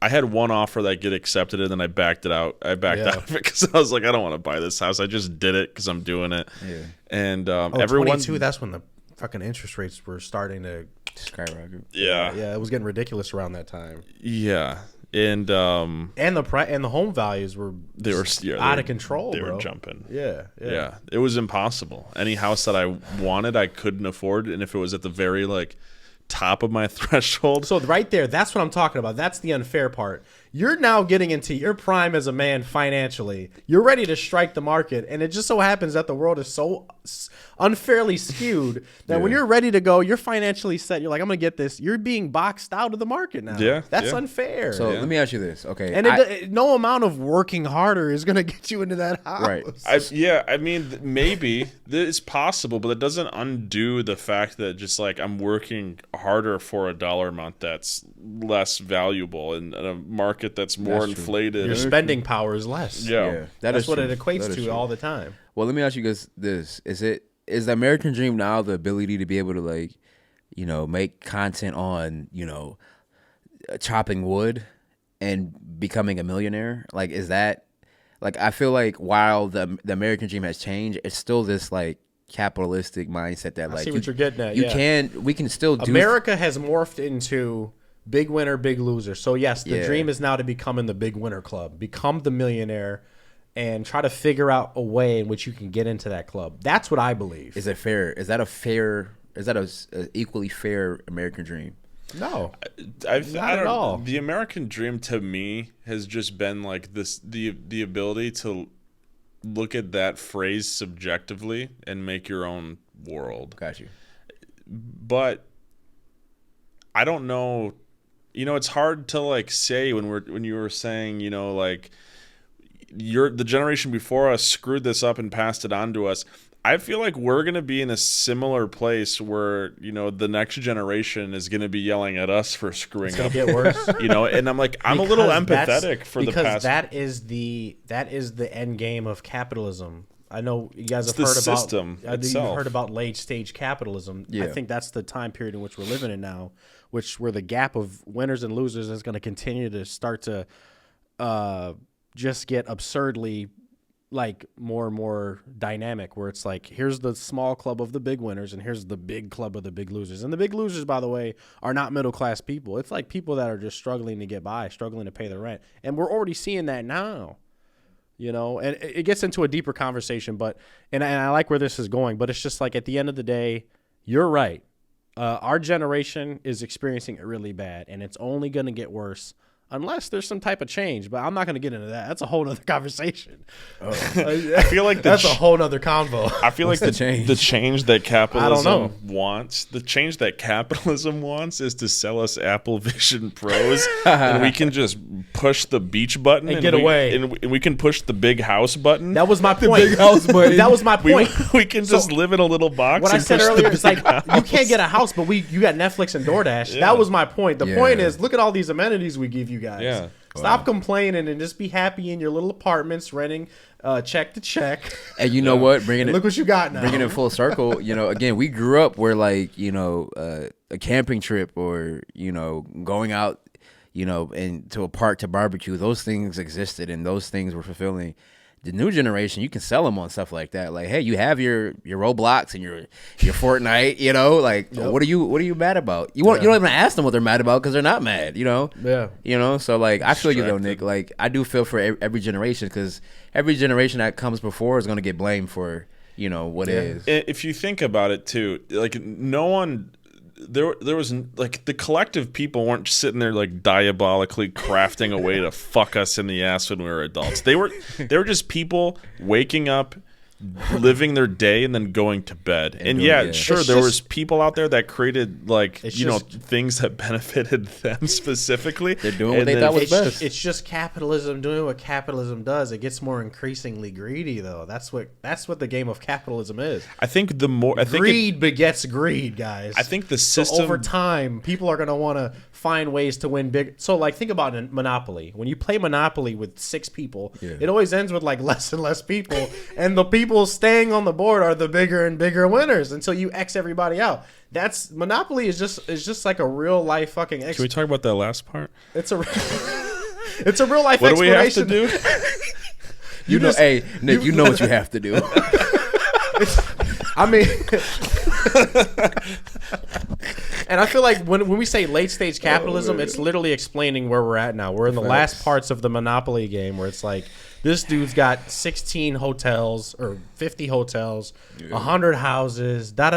I had one offer that get accepted, and then I backed it out. I backed out of it because I was like, I don't want to buy this house. I just did it because I'm doing it. Yeah. And everyone, 22, that's when the fucking interest rates were starting to skyrocket. Yeah. Yeah, it was getting ridiculous around that time. Yeah. And the home values were out of control. They were jumping. Yeah. It was impossible. Any house that I wanted, I couldn't afford, and if it was at the very like top of my threshold. So right there, that's what I'm talking about. That's the unfair part. You're now getting into your prime as a man financially. You're ready to strike the market, and it just so happens that the world is so unfairly skewed that when you're ready to go, you're financially set. You're like, I'm going to get this. You're being boxed out of the market now. Yeah, that's unfair. So let me ask you this, okay? And no amount of working harder is going to get you into that house. Right. I mean, maybe it's possible, but it doesn't undo the fact that just like I'm working harder for a dollar amount that's less valuable in a market that's more inflated. Your spending power is less. Yeah. That's what it equates to all the time. Well, let me ask you guys this. Is the American dream now the ability to be able to like, make content on, chopping wood and becoming a millionaire? Like, is that like, I feel like while the American dream has changed, it's still this like capitalistic mindset that like, I see what you're getting at. We can still do. America has morphed into big winner, big loser. So yes, the dream is now to become in the big winner club, become the millionaire, and try to figure out a way in which you can get into that club. That's what I believe. Is it fair? Is that a equally fair American dream? No, not at all. The American dream to me has just been like this: the ability to look at that phrase subjectively and make your own world. Got you. But I don't know. It's hard to like say when you were saying, like the generation before us screwed this up and passed it on to us. I feel like we're going to be in a similar place where, the next generation is going to be yelling at us for screwing up. It's going to get worse. And I'm like, I'm a little empathetic for the past. Because that is the end game of capitalism. I know you guys have heard about system itself. You've heard about late stage capitalism. Yeah. I think that's the time period in which we're living in now, where the gap of winners and losers is going to continue to start to just get absurdly like more and more dynamic, where it's like, here's the small club of the big winners and here's the big club of the big losers. And the big losers, by the way, are not middle class people. It's like people that are just struggling to get by, struggling to pay the rent. And we're already seeing that now. And it gets into a deeper conversation, and I like where this is going, but it's just like at the end of the day, you're right. Our generation is experiencing it really bad, and it's only going to get worse unless there's some type of change. But I'm not going to get into that. That's a whole other conversation. I feel like that's a whole other convo. I feel like the change that capitalism wants, the change that capitalism wants, is to sell us Apple Vision Pros, and we can just push the beach button and get away, and we can push the big house button. That was my point. The big house button. That was my point. We can just live in a little box. What I said earlier is like house. You can't get a house, but you got Netflix and DoorDash. Yeah. That was my point. The point is, look at all these amenities we give you guys. Yeah. Stop complaining and just be happy in your little apartments, renting check to check. And you know what? Look what you got now. Bringing it full circle. Again, we grew up where like a camping trip or going out into a park to barbecue. Those things existed and those things were fulfilling. The new generation, you can sell them on stuff like that. Like, hey, you have your Roblox and your Fortnite. What are you mad about? You don't even ask them what they're mad about because they're not mad. Yeah. So like, I feel you though, Nick. Like, I do feel for every generation because every generation that comes before is going to get blamed for what is. If you think about it too, like no one. There was like the collective people weren't sitting there like diabolically crafting a way to fuck us in the ass when we were adults. They were just people waking up, living their day, and then going to bed. And sure, there was people out there that created like things that benefited them specifically. They're doing what they thought was best. It's just capitalism doing what capitalism does. It gets more increasingly greedy, though. That's what the game of capitalism is. I think greed begets greed, guys. I think the system over time, people are going to want to find ways to win big. So, like, think about Monopoly. When you play Monopoly with 6 people, it always ends with like less and less people, and the people staying on the board are the bigger and bigger winners until you X everybody out. That's Monopoly is just like a real life fucking. Can we talk about that last part? It's a real life. What do we have to do? Hey Nick, you know what you have to do. I mean. And I feel like when we say late stage capitalism, it's literally explaining where we're at now. We're in the last parts of the Monopoly game where it's like this dude's got 16 hotels or 50 hotels, 100 houses, da.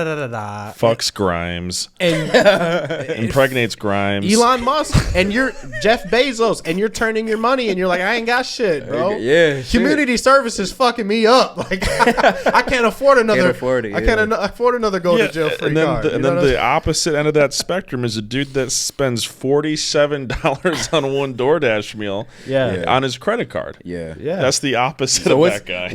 Fucks Grimes. And impregnates Grimes. Elon Musk. And you're Jeff Bezos. And you're turning your money and you're like, I ain't got shit, bro. Yeah. Community service is fucking me up. Like, I can't afford another. I can't afford another go to jail free card. And then the opposite end of that spectrum is a dude that spends $47 on one DoorDash meal on his credit card. Yeah. That's the opposite of that guy.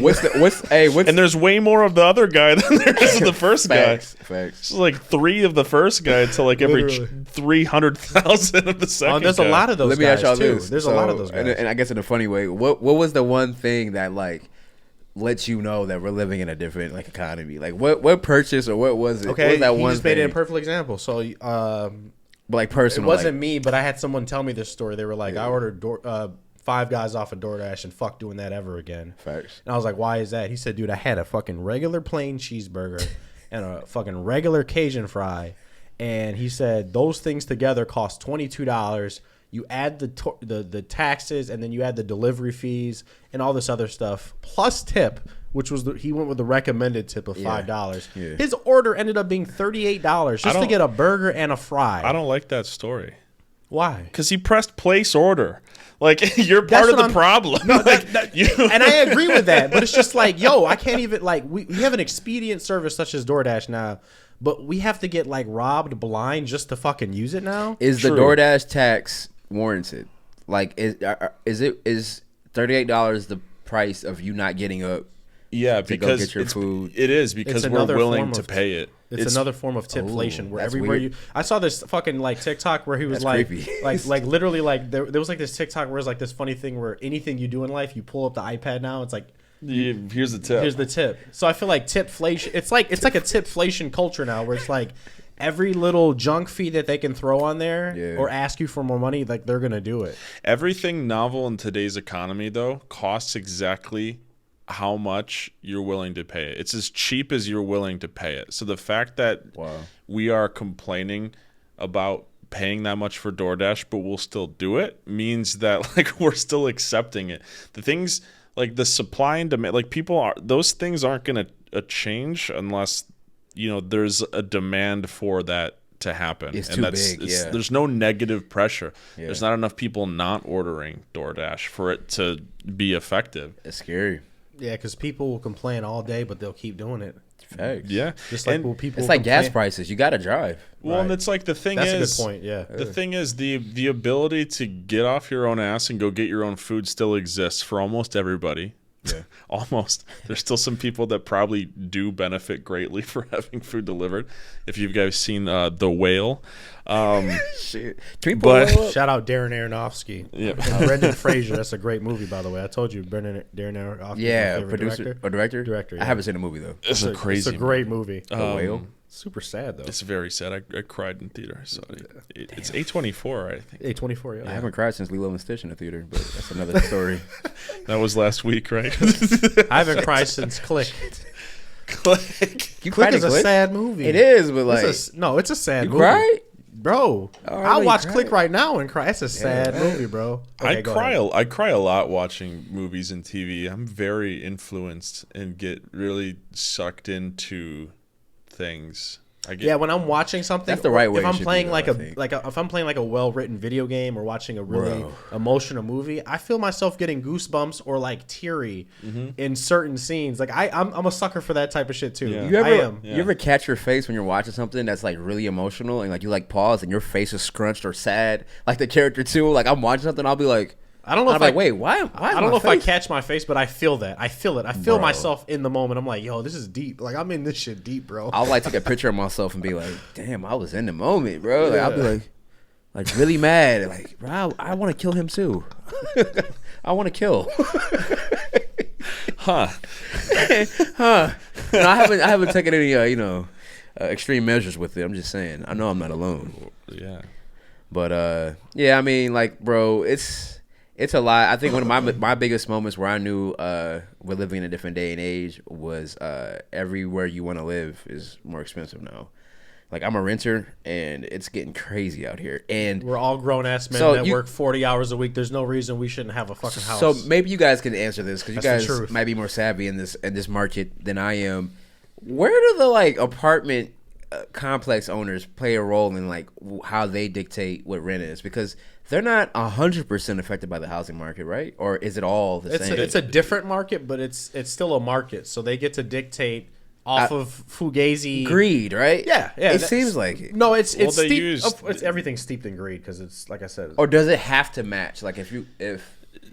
And there's way more of the other guy than there is of the first guy. Facts. It's like 3 of the first guy to like every 300,000 of the second. There's a lot of those. Let me guys ask y'all too. this. There's a lot of those guys. And I guess in a funny way, what was the one thing that like lets you know that we're living in a different like economy? Like what purchase or what was it? Okay, what was that he one just made it a perfect example. So, but like personal. It wasn't me, but I had someone tell me this story. They were like, I ordered 5 guys off of DoorDash and fuck doing that ever again. Facts. And I was like, why is that? He said, dude, I had a fucking regular plain cheeseburger and a fucking regular Cajun fry. And he said, those things together cost $22. You add the taxes and then you add the delivery fees and all this other stuff, plus tip, which was he went with the recommended tip of $5. Yeah. His order ended up being $38 just to get a burger and a fry. I don't like that story. Why? Because he pressed place order. Like, you're part of the problem. No, and I agree with that, but it's just like, yo, I can't even, like, we have an expedient service such as DoorDash now, but we have to get, like, robbed blind just to fucking use it now? Is the DoorDash tax warranted? Like, is $38 the price of you not getting up? Yeah, to because go get your food? It is because we're willing to pay it. It's another form of tipflation where everywhere weird. I saw this fucking like TikTok where he was like literally like there was like this TikTok where it's like this funny thing where anything you do in life, you pull up the iPad now, it's like here's the tip. Here's the tip. So I feel like tipflation. It's like a tipflation culture now where it's like every little junk fee that they can throw on there or ask you for more money, like they're gonna do it. Everything novel in today's economy though costs exactly how much you're willing to pay it. It's as cheap as you're willing to pay it. So the fact that we are complaining about paying that much for DoorDash, but we'll still do it, means that like we're still accepting it. The things like the supply and demand, like those things aren't going to change unless there's a demand for that to happen. It's and too that's, big, yeah. There's no negative pressure. Yeah. There's not enough people not ordering DoorDash for it to be effective. It's scary. Yeah, because people will complain all day, but they'll keep doing it. Facts. Yeah. Just like And people It's like gas complain- prices. You got to drive. well, and Right. it's like the thing That's is a good point. Yeah. the thing is the ability to get off your own ass and go get your own food still exists for almost everybody. Yeah. Almost. There's still some people that probably do benefit greatly for having food delivered. If you guys seen The Whale, Shit. Can we pull But- it up? Shout out Darren Aronofsky. Yeah. And Brendan Fraser. That's a great movie, by the way. I told you, Darren Aronofsky. Yeah, my favorite producer director. or director. Director, I yeah. haven't seen the movie though. it's a crazy. It's a great movie. The Whale. Super sad though. It's very sad. I cried in theater. So it's A24, I think. A24. Yeah. I haven't cried since Lilo and Stitch in the theater, but that's another story. That was last week, right? I haven't cried since Click. Click. You Click cried is in a Click? sad movie. It is, but like No, it's a sad you movie. cried. Bro, Oh, I know I'll you watch cried. Click right now and cry. It's a sad movie, bro. Okay, I go cry. ahead. I cry a lot watching movies and TV. I'm very influenced and get really sucked into things. I get, Yeah, when I'm watching something, That's the right way If it I'm should be, playing though, like I a think. if I'm playing like a well-written video game or watching a really Bro. emotional movie, I feel myself getting goosebumps or like teary in certain scenes. Like I'm a sucker for that type of shit too. Yeah. You ever, I am. you ever catch your face when you're watching something that's like really emotional and like you like pause and your face is scrunched or sad, like the character too? Like I'm watching something, I'll be like, I don't know I'm if like, I wait, why? I don't know if I catch my face, but I feel that. I feel it. I feel Bro. myself in the moment. I'm like, yo, this is deep. Like I'm in this shit deep, bro. I'll like take a picture of myself and be like, damn, I was in the moment, bro. Like I'll be like really mad, like, bro, I want to kill him too. I want to kill. huh? Huh? No, I haven't taken any extreme measures with it. I'm just saying. I know I'm not alone. Yeah. But yeah, I mean, like, bro, it's a lot. I think one of my biggest moments where I knew we're living in a different day and age was everywhere you want to live is more expensive now. Like I'm a renter and it's getting crazy out here. And We're all grown ass men So that you- work 40 hours a week. There's no reason we shouldn't have a fucking house. so maybe you guys can answer this because you That's the guys truth. might be more savvy in this market than I am. Where do the like apartment complex owners play a role in like how they dictate what rent is? Because they're not 100% affected by the housing market, right? Or is it all the same? It's a different market, but it's still a market. So they get to dictate off of Fugazi greed, right? Yeah, yeah. It that's- seems like it. No, it's Well, they steep, use- it's everything's steeped in greed because it's like I said. Or does it have to match? Like if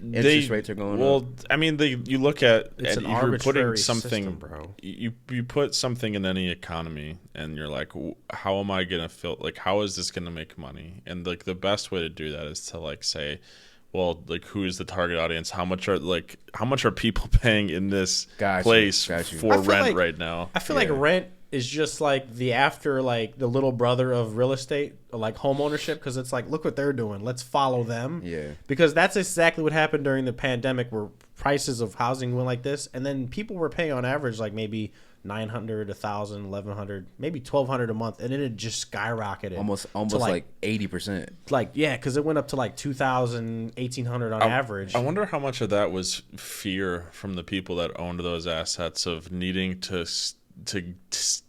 interest rates are going up. I mean, you look at It's and an if you're putting arbitrary something, system, bro. You put something in any economy, and you're like, how am I gonna feel? Like, how is this gonna make money? And like the best way to do that is to like say, well, like who is the target audience? How much are people paying in this Got you, place got you. for I feel rent like- right now? I feel like rent is just like the little brother of real estate, like home ownership, because it's like, look what they're doing. Let's follow them. Yeah. Because that's exactly what happened during the pandemic, where prices of housing went like this, and then people were paying on average like maybe $900, $1,000, $1,100, maybe $1,200 a month, and then it just skyrocketed. almost to like 80%. because it went up to like $2,000, $1,800 on average. I wonder how much of that was fear from the people that owned those assets of needing to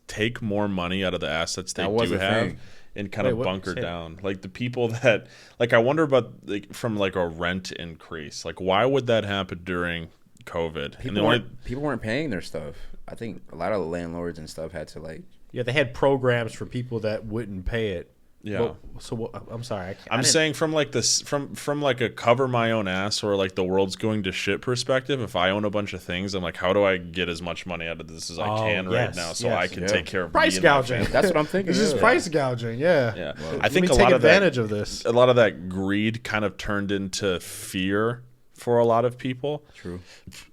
take more money out of the assets they That was do a have thing. and kind Wait, of what? bunker Say it. down. Like the people that like I wonder about like from like a rent increase. Like why would that happen during COVID? People weren't paying their stuff. I think a lot of landlords and stuff had to like. Yeah, they had programs for people that wouldn't pay it. Yeah. Well, so what, I'm sorry. I I'm didn't- saying from like this from like a cover my own ass or like the world's going to shit perspective. If I own a bunch of things, I'm like, how do I get as much money out of this as I Oh, can right yes, now, so yes. I can Yeah. take care of price me and my gouging. family? That's what I'm thinking. This is yeah. price gouging. Yeah. Yeah, Let I think me a take lot of that advantage of this. a lot of that greed kind of turned into fear for a lot of people. True.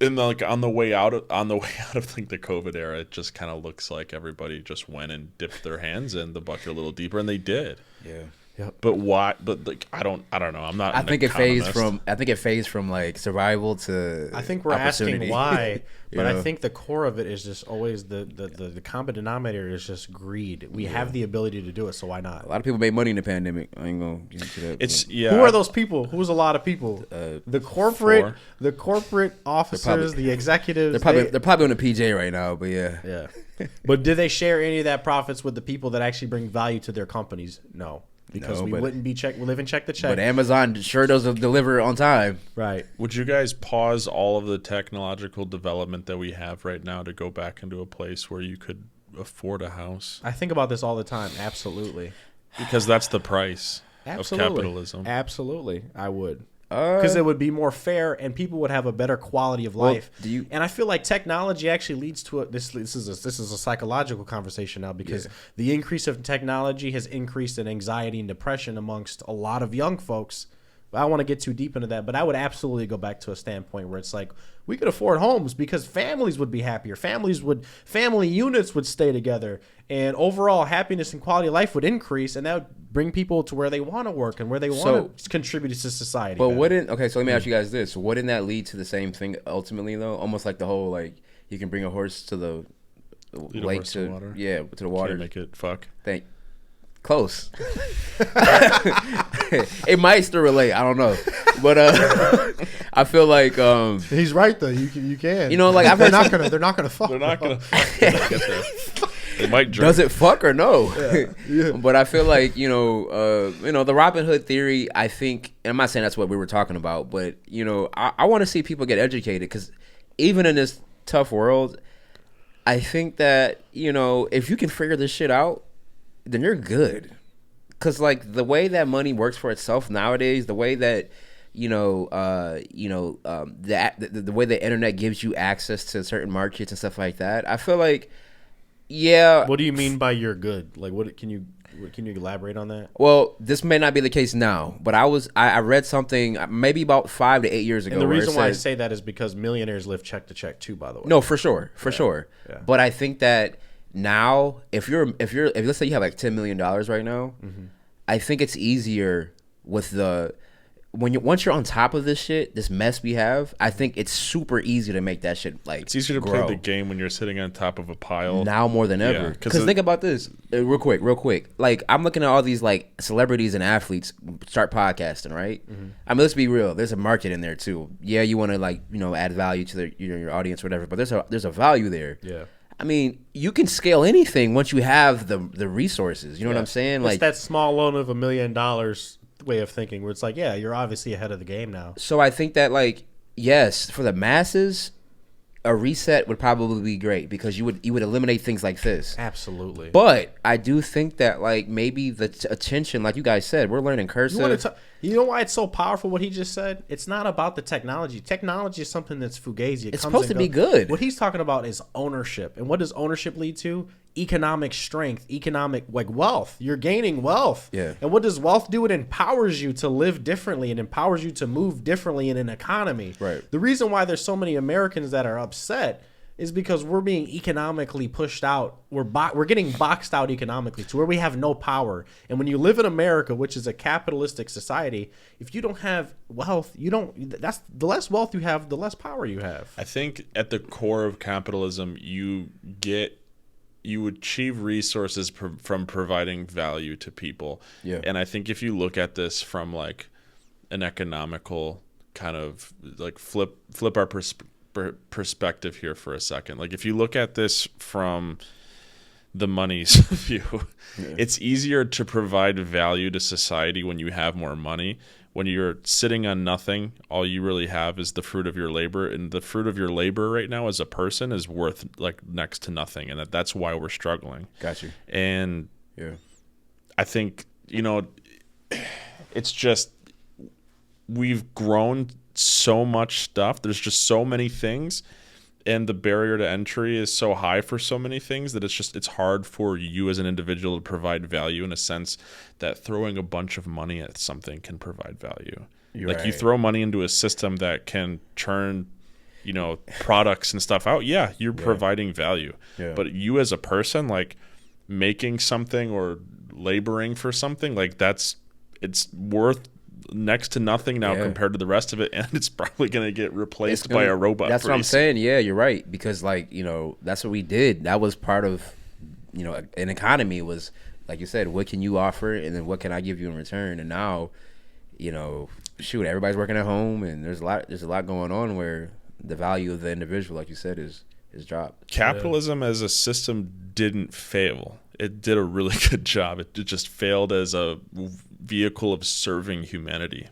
And like on the way out of like the COVID era, it just kind of looks like everybody just went and dipped their hands in the bucket a little deeper, and they did. Yeah. Yep. But why? But like, I don't know. I'm not. I think it phased from like survival to. I think we're asking why, but Yeah. I think the core of it is just always the common denominator is just greed. We have the ability to do it, so why not? A lot of people made money in the pandemic. I ain't gonna get into that. It's but- yeah. Who are those people? Who's a lot of people? The corporate officers, probably- the executives. They're probably on the PJ right now, but yeah. Yeah. But do they share any of that profits with the people that actually bring value to their companies? No. Because No, we but- wouldn't be we live in check to check. But Amazon sure does deliver on time. Right. Would you guys pause all of the technological development that we have right now to go back into a place where you could afford a house? I think about this all the time. Absolutely. Because that's the price Absolutely. of capitalism. Absolutely. I would. Because it would be more fair and people would have a better quality of life. And I feel like technology actually leads to this is a psychological conversation now, because the increase of technology has increased in anxiety and depression amongst a lot of young folks. I don't want to get too deep into that, but I would absolutely go back to a standpoint where it's like we could afford homes because families would be happier. Family units would stay together, and overall happiness and quality of life would increase, and that would bring people to where they want to work and where they want to contribute to society. But so let me ask you guys this. Wouldn't that lead to the same thing ultimately though? Almost like the whole like you can bring a horse to the lake to water. to the water. Can't make it fuck. Close. It might still relate. I don't know, but I feel like he's right though. You can. You know, like I've heard they're not gonna fuck. They're not gonna. They might drink. Does it fuck or no? Yeah. But I feel like the Robin Hood theory. I think, and I'm not saying that's what we were talking about, but I want to see people get educated, because even in this tough world, I think that if you can figure this shit out, then you're good. Because like the way that money works for itself nowadays, the way that the way the internet gives you access to certain markets and stuff like that, I feel like, yeah. What do you mean by you're good? Like, what can you elaborate on that? Well, this may not be the case now, but I read something maybe about 5 to 8 years ago. And the reason why I say that is because millionaires live check to check too. By the way, no, for sure. Yeah. But I think that now, if let's say you have like $10 million right now, I think it's easier with once you're on top of this shit, this mess we have. I think it's super easy to make that shit like it's easier to grow. play the game when you're sitting on top of a pile now more than ever. Because think about this real quick. Like I'm looking at all these like celebrities and athletes start podcasting, right? I mean, let's be real. There's a market in there too. Yeah, you want to add value to your audience or whatever, but there's a value there. Yeah. I mean, you can scale anything once you have the resources. You know what I'm saying? It's Like that small loan of $1 million way of thinking where it's like, yeah, you're obviously ahead of the game now. So I think that, like, yes, for the masses, a reset would probably be great, because you would eliminate things like this. Absolutely. But I do think that, like, maybe the attention, like you guys said, we're learning cursive. You know why it's so powerful what he just said? It's not about the technology. Technology is something that's fugazi. It's supposed to be good. What he's talking about is ownership. And what does ownership lead to? Economic strength, wealth. You're gaining wealth. Yeah. And what does wealth do? It empowers you to live differently and empowers you to move differently in an economy. Right. The reason why there's so many Americans that are upset is because we're being economically pushed out. We're getting boxed out economically to where we have no power. And when you live in America, which is a capitalistic society, if you don't have wealth, that's the less wealth you have, the less power you have. I think at the core of capitalism, you achieve resources from providing value to people. Yeah. And I think if you look at this from like an economical kind of like flip our perspective here for a second. Like if you look at this from the money's view, it's easier to provide value to society when you have more money. When you're sitting on nothing, all you really have is the fruit of your labor, and the fruit of your labor right now as a person is worth like next to nothing, and that's why we're struggling. Got you. And yeah, I think it's just we've grown so much stuff. There's just so many things, and the barrier to entry is so high for so many things that it's hard for you as an individual to provide value in a sense that throwing a bunch of money at something can provide value. You throw money into a system that can churn products and stuff out. Yeah, you're providing value. Yeah. But you as a person, like making something or laboring for something, like that's it's worth next to nothing now compared to the rest of it, and it's probably going to get replaced by a robot. That's what I'm saying. Yeah, you're right, because like, you know, that's what we did. That was part of, you know, an economy was, like you said, what can you offer, and then what can I give you in return? And now, you know, shoot, everybody's working at home, and there's a lot going on where the value of the individual, like you said, is dropped. Capitalism as a system didn't fail. It did a really good job. It just failed as a vehicle of serving humanity.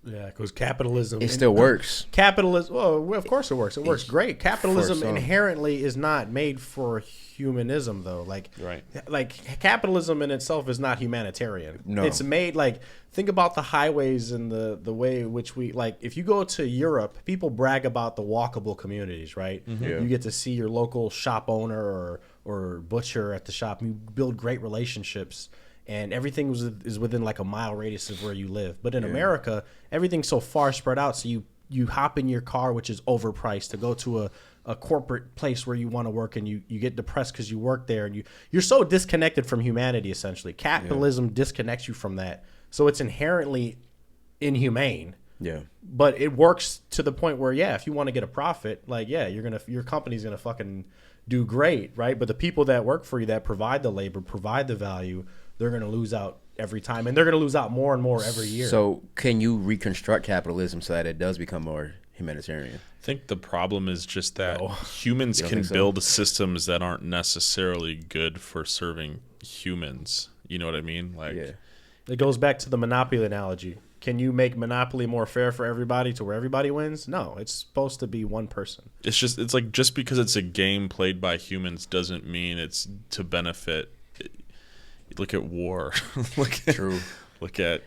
Yeah, because capitalism... It still works. Capitalism... Well, of course it works. It works great. Capitalism inherently is not made for humanism, though. Like capitalism in itself is not humanitarian. No. It's made, like... Think about the highways and the way in which we... Like, if you go to Europe, people brag about the walkable communities, right? Mm-hmm. Yeah. You get to see your local shop owner or butcher at the shop. You build great relationships. And everything is within like a mile radius of where you live. But in America, everything's so far spread out. So you hop in your car, which is overpriced, to go to a corporate place where you want to work, and you get depressed because you work there, and you're so disconnected from humanity. Essentially, capitalism disconnects you from that. So it's inherently inhumane. Yeah. But it works to the point where, if you want to get a profit, like, your company's gonna fucking do great, right? But the people that work for you, that provide the labor, provide the value, they're going to lose out every time, and they're going to lose out more and more every year. So can you reconstruct capitalism so that it does become more humanitarian? I think the problem is just that humans can build systems that aren't necessarily good for serving humans. You know what I mean? Like, it goes back to the Monopoly analogy. Can you make Monopoly more fair for everybody to where everybody wins? No, it's supposed to be one person. It's like just because it's a game played by humans doesn't mean it's to benefit. Look at war. Look at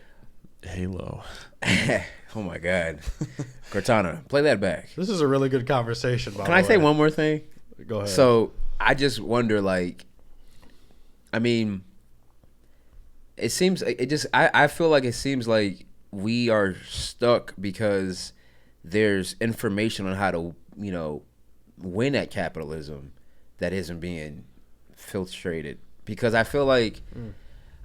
Halo. Oh my God, Cortana, play that back. This is a really good conversation. Can I say one more thing? Go ahead. So I just wonder, like, I mean, I feel like it seems like we are stuck because there's information on how to, you know, win at capitalism that isn't being filtrated. Because I feel like,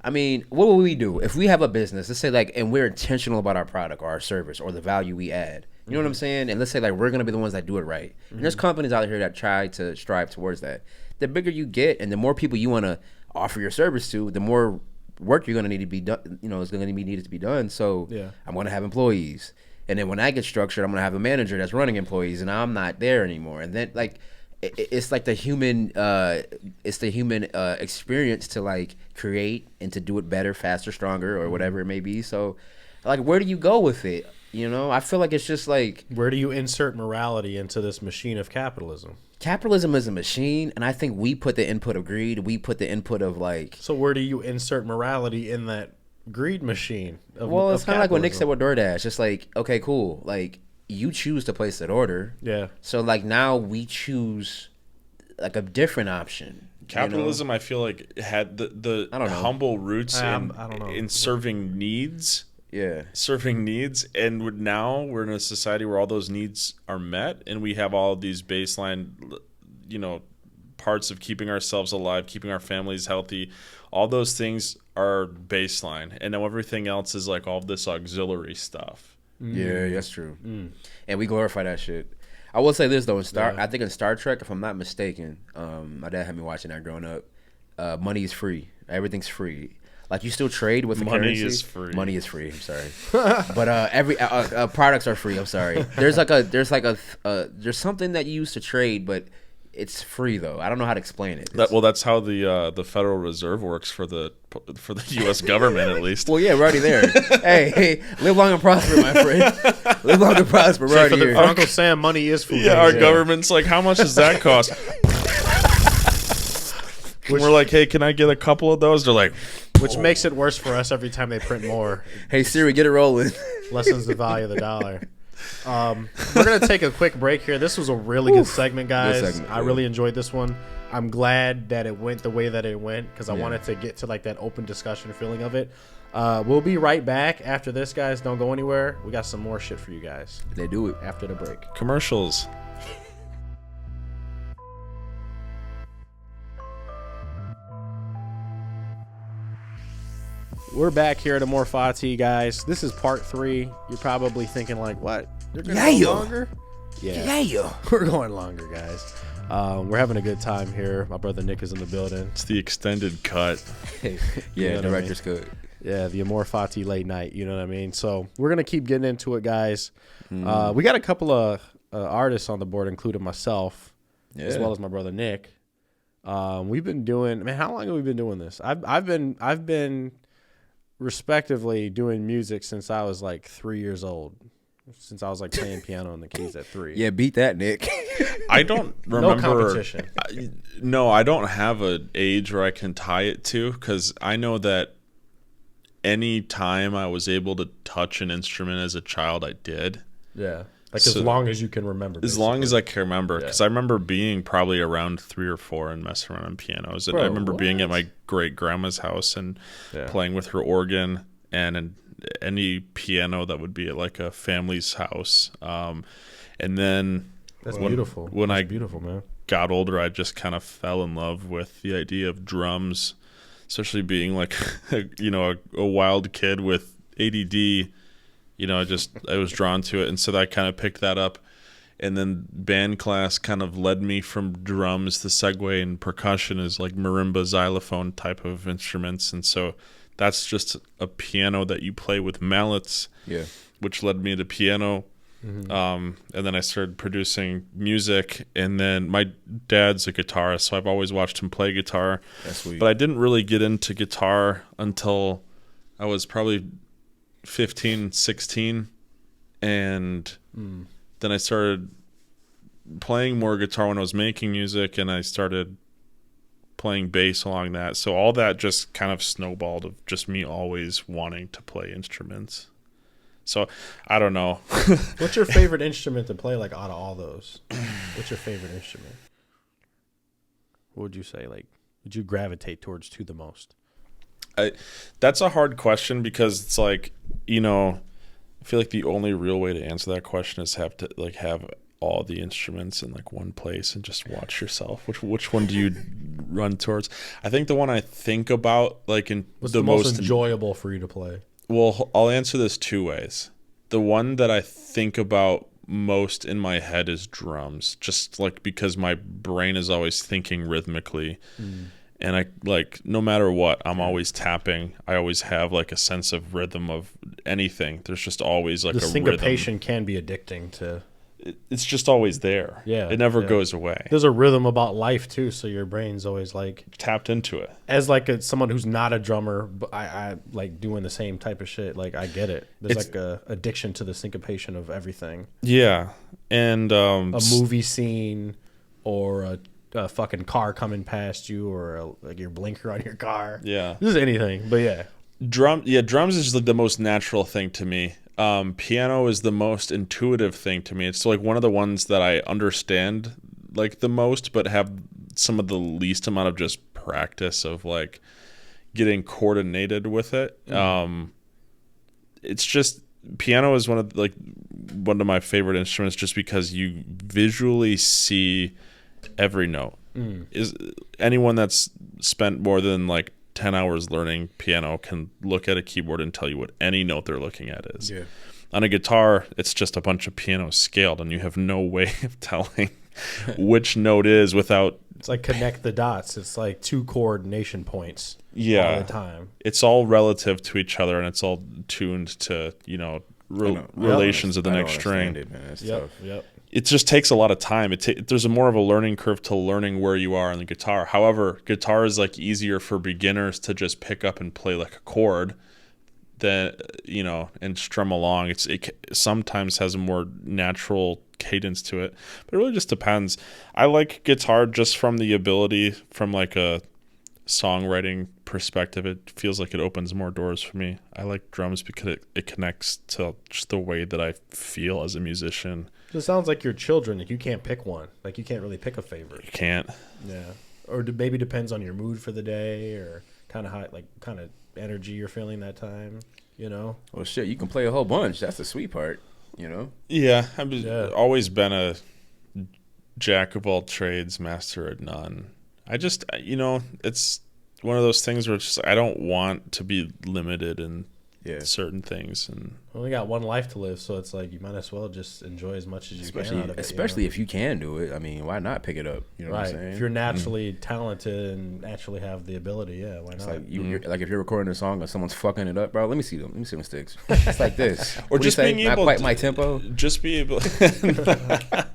I mean, what will we do if we have a business, let's say, like, and we're intentional about our product or our service or the value we add? You know what I'm saying? And let's say, like, we're going to be the ones that do it right. And there's companies out here that try to strive towards that. The bigger you get and the more people you want to offer your service to, the more work you're going to need to be done, you know, is going to be needed to be done. So I'm going to have employees. And then when I get structured, I'm going to have a manager that's running employees, and I'm not there anymore. And then, like, it's like the human experience to, like, create and to do it better, faster, stronger, or whatever it may be. So, like, where do you go with it? You know, I feel like it's just like, where do you insert morality into this machine of capitalism? Capitalism is a machine, and I think we put the input of greed. We put the input of, like. So where do you insert morality in that greed machine? It's kind of like what Nick said with DoorDash. It's like, okay, cool, like, you choose to place that order. Yeah. So, like, now we choose, like, a different option. Capitalism, I feel like, had the humble roots in serving needs. Yeah. Serving needs. And now we're in a society where all those needs are met, and we have all of these baseline, you know, parts of keeping ourselves alive, keeping our families healthy. All those things are baseline. And now everything else is, like, all this auxiliary stuff. Yeah, that's true. And we glorify that shit. I will say this though, I think in Star Trek, if I'm not mistaken, my dad had me watching that growing up. Money is free. Everything's free. Like, you still trade with the money currency. is free. Money is free. I'm sorry, but every products are free. I'm sorry. There's something that you use to trade, but it's free though. I don't know how to explain it. That's how the Federal Reserve works for the U.S. government, at least. Well, yeah, we're already there. hey, live long and prosper, my friend. Live long and prosper. We're already here. For Uncle Sam, money is free. Yeah, our government's like, how much does that cost? We're like, hey, can I get a couple of those? They're like, which makes it worse for us every time they print more. Hey Siri, get it rolling. Lessens the value of the dollar. We're going to take a quick break here. This was a really good segment, guys. Good segment, I really enjoyed this one. I'm glad that it went the way that it went, because I wanted to get to, like, that open discussion feeling of it. We'll be right back after this, guys. Don't go anywhere. We got some more shit for you guys. They do it after the break. Commercials. we're back here at Amor Fati, guys. This is part 3. You're probably thinking like, what? You're gonna go longer? Yeah. We're going longer, guys. We're having a good time here. My brother Nick is in the building. It's the extended cut. Yeah, director's cut. Yeah, the Amor Fati late night. You know what I mean? So we're going to keep getting into it, guys. We got a couple of artists on the board, including myself, as well as my brother Nick. We've been doing, man, how long have we been doing this? I've been respectively doing music since I was like 3 years old. Since I was like playing piano on the keys at 3. Yeah, beat that, Nick. I don't remember. No competition. No, I don't have an age where I can tie it to, because I know that any time I was able to touch an instrument as a child, I did. Yeah. Like as long as you can remember. Basically. As long as I can remember. Because I remember being probably around 3 or 4 and messing around on pianos. And I remember being at my great-grandma's house and playing with her organ and any piano that would be at like a family's house. And then that's beautiful. When that's beautiful, man. Got older, I just kind of fell in love with the idea of drums, especially being like a wild kid with ADD. I was drawn to it, and so I kind of picked that up. And then band class kind of led me from drums. The segue in percussion is like marimba, xylophone type of instruments, and so that's just a piano that you play with mallets, which led me to piano. And then I started producing music, and then my dad's a guitarist, so I've always watched him play guitar. That's sweet. But I didn't really get into guitar until I was probably 15, 16, and then I started playing more guitar when I was making music, and I started playing bass along that. So all that just kind of snowballed of just me always wanting to play instruments. So I don't know. What's your favorite instrument to play, like, out of all those? What's your favorite instrument? What would you say, like, would you gravitate towards the most? That's a hard question, because it's like, I feel like the only real way to answer that question is have all the instruments in like one place and just watch yourself. Which one do you run towards? I think the one I think about, like, what's the most enjoyable for you to play? Well, I'll answer this 2 ways. The one that I think about most in my head is drums, just like because my brain is always thinking rhythmically. And I, like, no matter what, I'm always tapping. I always have like a sense of rhythm of anything. There's just always like a rhythm. The syncopation can be addicting to. It's just always there. Yeah. It never goes away. There's a rhythm about life too, so your brain's always like tapped into it. As like someone who's not a drummer, but I like doing the same type of shit. Like, I get it. There's like a addiction to the syncopation of everything. Yeah. And a movie scene, or a fucking car coming past you, or like your blinker on your car. Yeah. This is anything, but yeah. Drums is like the most natural thing to me. Piano is the most intuitive thing to me. It's like one of the ones that I understand like the most, but have some of the least amount of just practice of like getting coordinated with it. It's just, piano is one of my favorite instruments, just because you visually see every note. Is anyone that's spent more than like 10 hours learning piano can look at a keyboard and tell you what any note they're looking at is. Yeah. On a guitar, it's just a bunch of pianos scaled, and you have no way of telling which note is without. It's like connect the dots. It's like 2 coordination points. Yeah. All the time. It's all relative to each other, and it's all tuned to relations of the next string. Yep. It just takes a lot of time. There's more of a learning curve to learning where you are on the guitar. However, guitar is like easier for beginners to just pick up and play like a chord than, and strum along. It sometimes has a more natural cadence to it, but it really just depends. I like guitar just from the ability, from like a songwriting perspective. It feels like it opens more doors for me. I like drums because it connects to just the way that I feel as a musician. It sounds like your children. Like, you can't pick one. Like, you can't really pick a favorite. You can't. Yeah. Or maybe depends on your mood for the day, or kind of energy you're feeling that time. Well, shit, you can play a whole bunch. That's the sweet part. Yeah, I've always been a jack of all trades, master at none. I just, it's one of those things where it's just I don't want to be limited in Yeah. certain things, and We only got one life to live, so it's like you might as well just enjoy as much as you can out of it. Especially if you can do it. I mean, why not pick it up? You know what I'm saying? If you're naturally talented and naturally have the ability, yeah, why It's not? like you're like if you're recording a song and someone's fucking it up, bro. Let me see them. Let me see them sticks. It's like this, or just being not able quite to, my tempo. just be able Not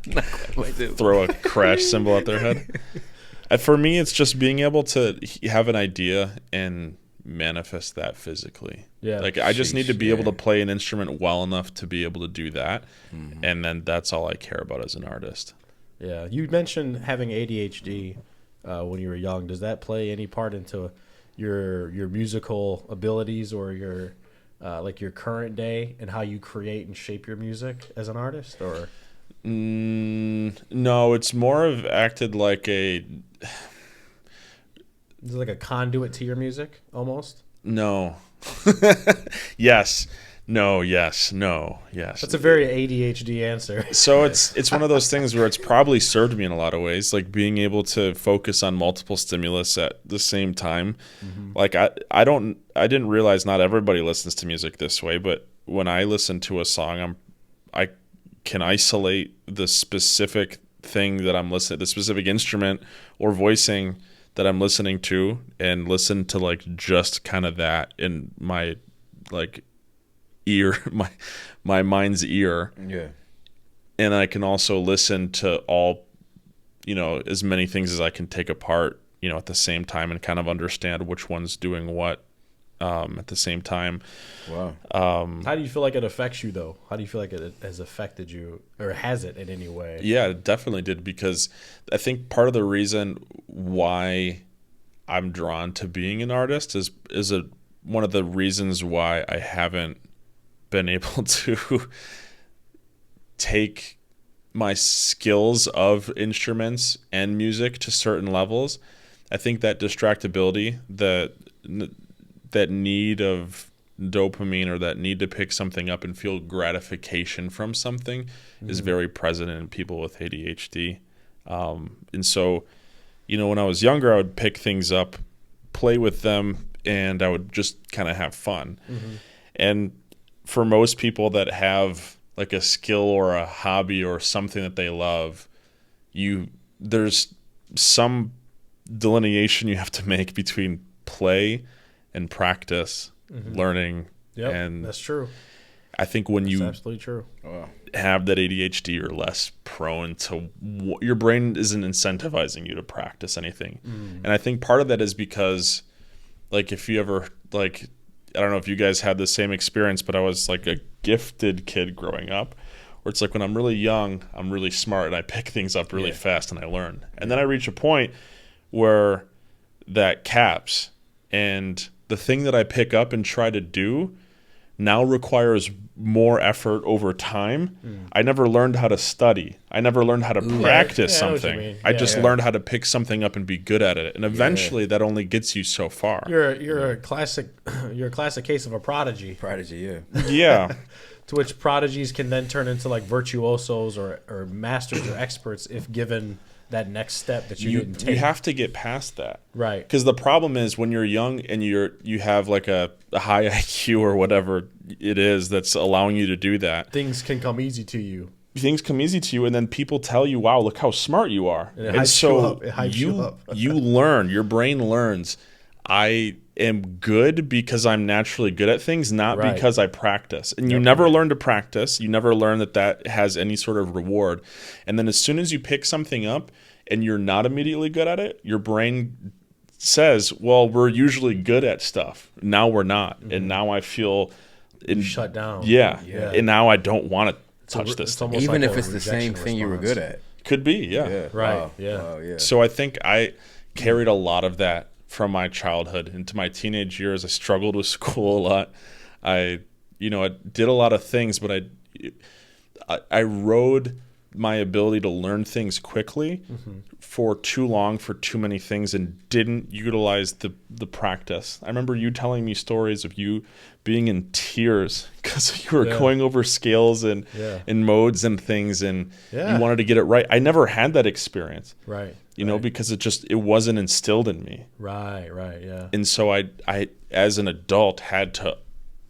quite my tempo. throw a crash symbol at their head. For me, it's just being able to have an idea and manifest that physically. Yeah. Like I just need to be yeah. able to play an instrument well enough to be able to do that, and then that's all I care about as an artist. Yeah, you mentioned having ADHD when you were young. Does that play any part into your musical abilities or your like your current day and how you create and shape your music as an artist? Or No, it's more of acted like a is it like a conduit to your music almost? no. Yes. No, yes, no, yes. That's a very ADHD answer. So it's one of those things where it's probably served me in a lot of ways, like being able to focus on multiple stimulus at the same time. Like I didn't realize not everybody listens to music this way, but when I listen to a song, I can isolate the specific thing that I'm listening, the specific instrument or voicing that I'm listening to, and listen to like just kind of that in my like ear, my mind's ear. Yeah. And I can also listen to all, as many things as I can take apart, at the same time, and kind of understand which one's doing what at the same time. Wow. How do you feel like it affects you, though? How do you feel like it has affected you, or has it in any way? Yeah, it definitely did, because I think part of the reason why I'm drawn to being an artist is one of the reasons why I haven't been able to take my skills of instruments and music to certain levels. I think that distractibility, that need of dopamine, or that need to pick something up and feel gratification from something, is very present in people with ADHD. And so, when I was younger, I would pick things up, play with them, and I would just kind of have fun. And for most people that have like a skill or a hobby or something that they love, there's some delineation you have to make between play and practice, learning. Yep, and that's true. I think when That's you absolutely true. have that ADHD, you're less prone to, your brain isn't incentivizing you to practice anything. And I think part of that is because, like, if you ever, like, I don't know if you guys had the same experience, but I was like a gifted kid growing up, where it's like when I'm really young, I'm really smart and I pick things up really fast and I learn. And then I reach a point where that caps, and the thing that I pick up and try to do now requires more effort over time. I never learned how to study. I never learned how to practice I know what you something. mean. I just learned how to pick something up and be good at it. And eventually that only gets you so far. You're a classic case of a prodigy. Prodigy, yeah. Yeah. To which prodigies can then turn into like virtuosos or masters or experts if given that next step that you didn't take. You have to get past that. Right. Because the problem is when you're young and you have like a high IQ or whatever it is that's allowing you to do that. Things can come easy to you. Things come easy to you, and then people tell you, wow, look how smart you are. And it And hypes you so up. It hypes you up. you learn, your brain learns, I am good because I'm naturally good at things, not Right. because I practice. And you never learn to practice. You never learn that has any sort of reward. And then as soon as you pick something up and you're not immediately good at it, your brain says, well, we're usually good at stuff. Now we're not. And now I feel Shut down. Yeah. And now I don't want to touch this It's thing. almost Even like if a it's the same rejection thing you were response. good at. Could be, yeah. Right, Wow. yeah. Wow, yeah. So I think I carried a lot of that from my childhood into my teenage years. I struggled with school a lot. I did a lot of things, but I rode my ability to learn things quickly for too long for too many things and didn't utilize the practice. I remember you telling me stories of you being in tears because you were going over scales and modes and things, and you wanted to get it right. I never had that experience. Right. You know, because it wasn't instilled in me. Right, yeah. And so I as an adult had to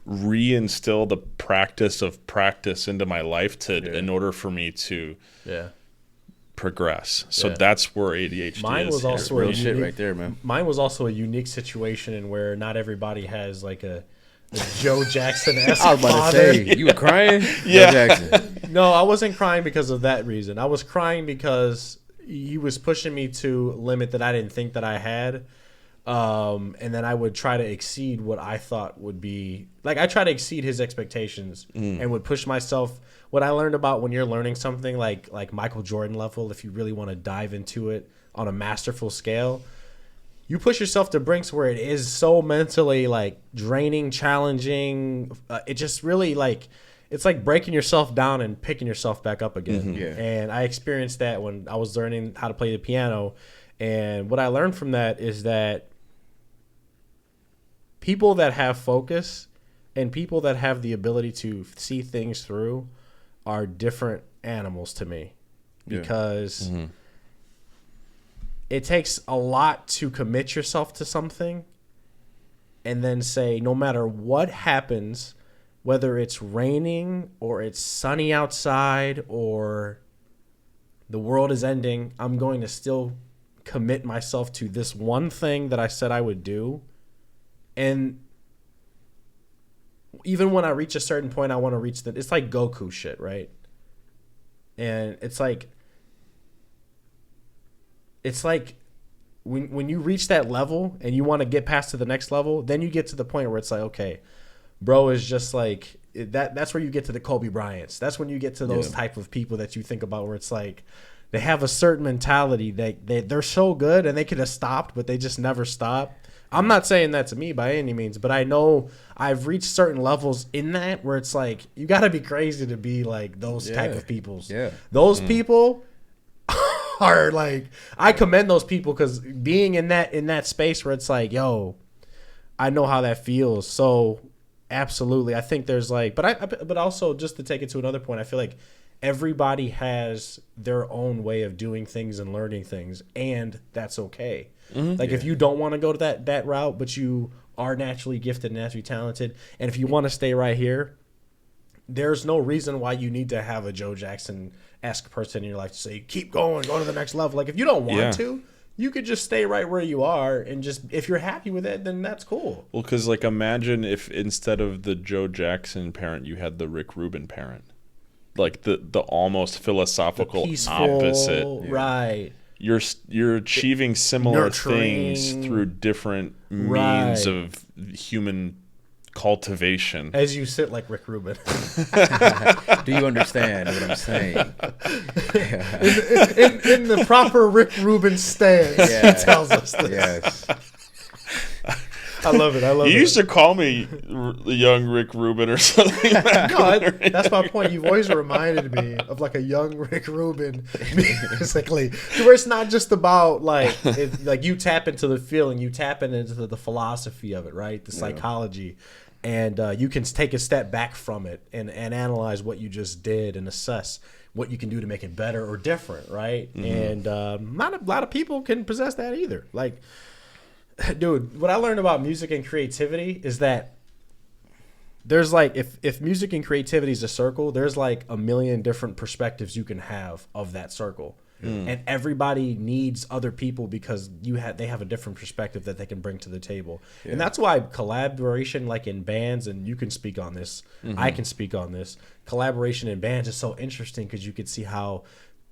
reinstill the practice into my life in order for me to progress. So that's where ADHD mine is. Was also real shit right there, man. Mine was also a unique situation in where not everybody has like a Joe Jackson-esque I was about to say, you were crying? Yeah. Joe Jackson. No, I wasn't crying because of that reason. I was crying because he was pushing me to a limit that I didn't think that I had. And then I would try to exceed what I thought would be like. I try to exceed his expectations and would push myself. What I learned about when you're learning something like Michael Jordan level, if you really want to dive into it on a masterful scale, you push yourself to brinks where it is so mentally like draining, challenging. It just really like it's like breaking yourself down and picking yourself back up again. And I experienced that when I was learning how to play the piano. And what I learned from that is that people that have focus and people that have the ability to see things through are different animals to me, because it takes a lot to commit yourself to something and then say, no matter what happens, whether it's raining or it's sunny outside or the world is ending, I'm going to still commit myself to this one thing that I said I would do. And even when I reach a certain point, I want to reach it's like Goku shit, right? And it's like when you reach that level and you want to get past to the next level, then you get to the point where it's like, okay, bro is just like that's where you get to the Kobe Bryants. That's when you get to those type of people that you think about where it's like they have a certain mentality that they're so good and they could have stopped, but they just never stop. I'm not saying that to me by any means, but I know I've reached certain levels in that where it's like you got to be crazy to be like those type of peoples. Those people are like, I commend those people because being in that space where it's like, yo, I know how that feels. So absolutely, I think there's like, but also just to take it to another point, I feel like everybody has their own way of doing things and learning things, and that's okay. If you don't want to go to that route, but you are naturally gifted and naturally talented, and if you want to stay right here, there's no reason why you need to have a Joe Jackson-esque person in your life to say, keep going, go to the next level. Like, if you don't want to, you could just stay right where you are, and just, if you're happy with it, then that's cool. Well, because, like, imagine if instead of the Joe Jackson parent, you had the Rick Rubin parent. Like, the almost philosophical opposite. Right. You're achieving similar things through different means of human cultivation. As you sit like Rick Rubin. Do you understand what I'm saying? in the proper Rick Rubin stance, he tells us this. Yes. I love it. You used to call me the young Rick Rubin or something. That's my point. You've always reminded me of like a young Rick Rubin, basically, where it's not just about like you tap into the feeling, you tap into the philosophy of it, right? The psychology, and you can take a step back from it and analyze what you just did and assess what you can do to make it better or different, right? And not a lot of people can possess that either. Like, dude, what I learned about music and creativity is that there's like, if music and creativity is a circle, there's like a million different perspectives you can have of that circle. And everybody needs other people because they have a different perspective that they can bring to the table. And that's why collaboration, like in bands, and you can speak on this, I can speak on this, collaboration in bands is so interesting because you could see how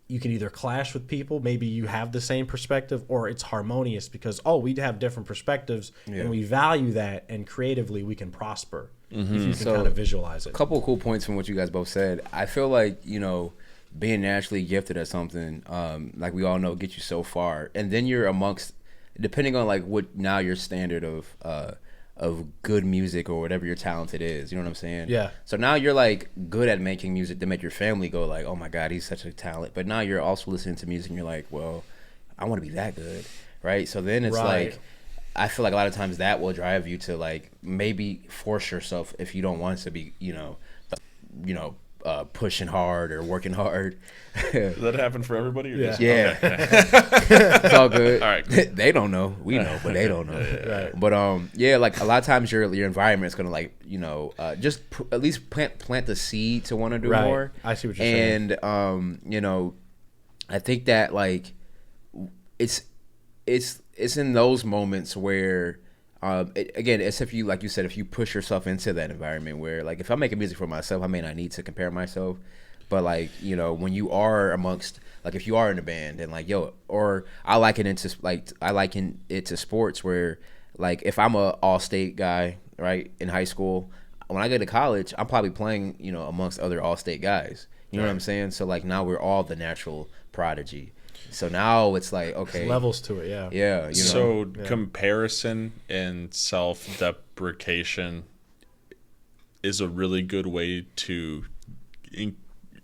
you can either clash with people, maybe you have the same perspective, or it's harmonious because, we have different perspectives and we value that, and creatively we can prosper if you can kind of visualize it. A couple of cool points from what you guys both said. I feel like, being naturally gifted at something, like we all know, gets you so far. And then you're amongst, depending on like what now your standard of good music or whatever your talented is, you know what I'm saying? Yeah. So now you're like good at making music to make your family go like, oh my God, he's such a talent. But now you're also listening to music and you're like, well, I want to be that good, right? So then it's like, I feel like a lot of times that will drive you to like maybe force yourself if you don't want to be, pushing hard or working hard. Does that happen for everybody? Or Yeah. just, Yeah. Okay. It's all good. All right. Cool. They don't know. We know, but they don't know. Right. But like a lot of times your environment is gonna like just at least plant the seed to want to do more. I see what you're saying. And I think that like it's in those moments where again, it's if you, like you said, if you push yourself into that environment where, like, if I'm making music for myself, I may not need to compare myself, but like, when you are amongst, like, if you are in a band and like, or I liken it to sports where, like, if I'm a all-state guy, right, in high school, when I get to college, I'm probably playing, amongst other all-state guys. You know what I'm saying? So like now we're all the natural prodigy. So now it's like, okay, there's levels to it, yeah. Yeah. So comparison and self-deprecation is a really good way to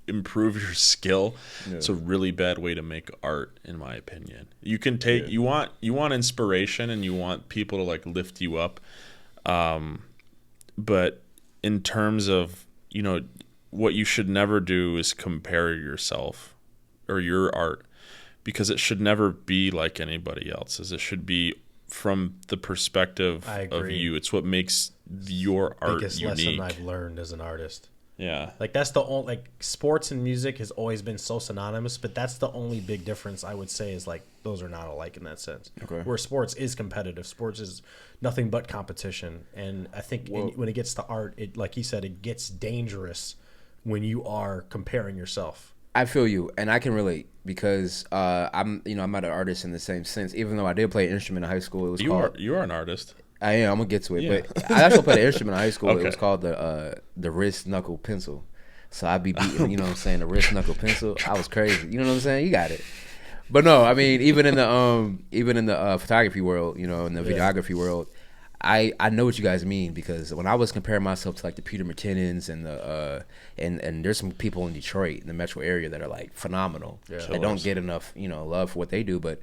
improve your skill. Yeah. It's a really bad way to make art, in my opinion. You can take you want inspiration and you want people to like lift you up, but in terms of what you should never do is compare yourself or your art, because it should never be like anybody else's. It should be from the perspective of you. It's what makes your art biggest unique. Lesson I've learned as an artist. Yeah. Like that's the only, like, sports and music has always been so synonymous, but that's the only big difference I would say is like those are not alike in that sense. Okay. Where sports is competitive. Sports is nothing but competition. And I think when it gets to art, it, like he said, it gets dangerous when you are comparing yourself. I feel you, and I can relate because I'm not an artist in the same sense. Even though I did play an instrument in high school, it was you are an artist. I am. I'm gonna get to it, but I actually played an instrument in high school. Okay. It was called the wrist knuckle pencil. So I'd be beating, the wrist knuckle pencil. I was crazy. You know what I'm saying? You got it. But no, I mean, even in the photography world, in the videography world, I know what you guys mean, because when I was comparing myself to like the Peter McKinnons and the and there's some people in Detroit in the metro area that are like phenomenal. Yeah. They don't get enough love for what they do, but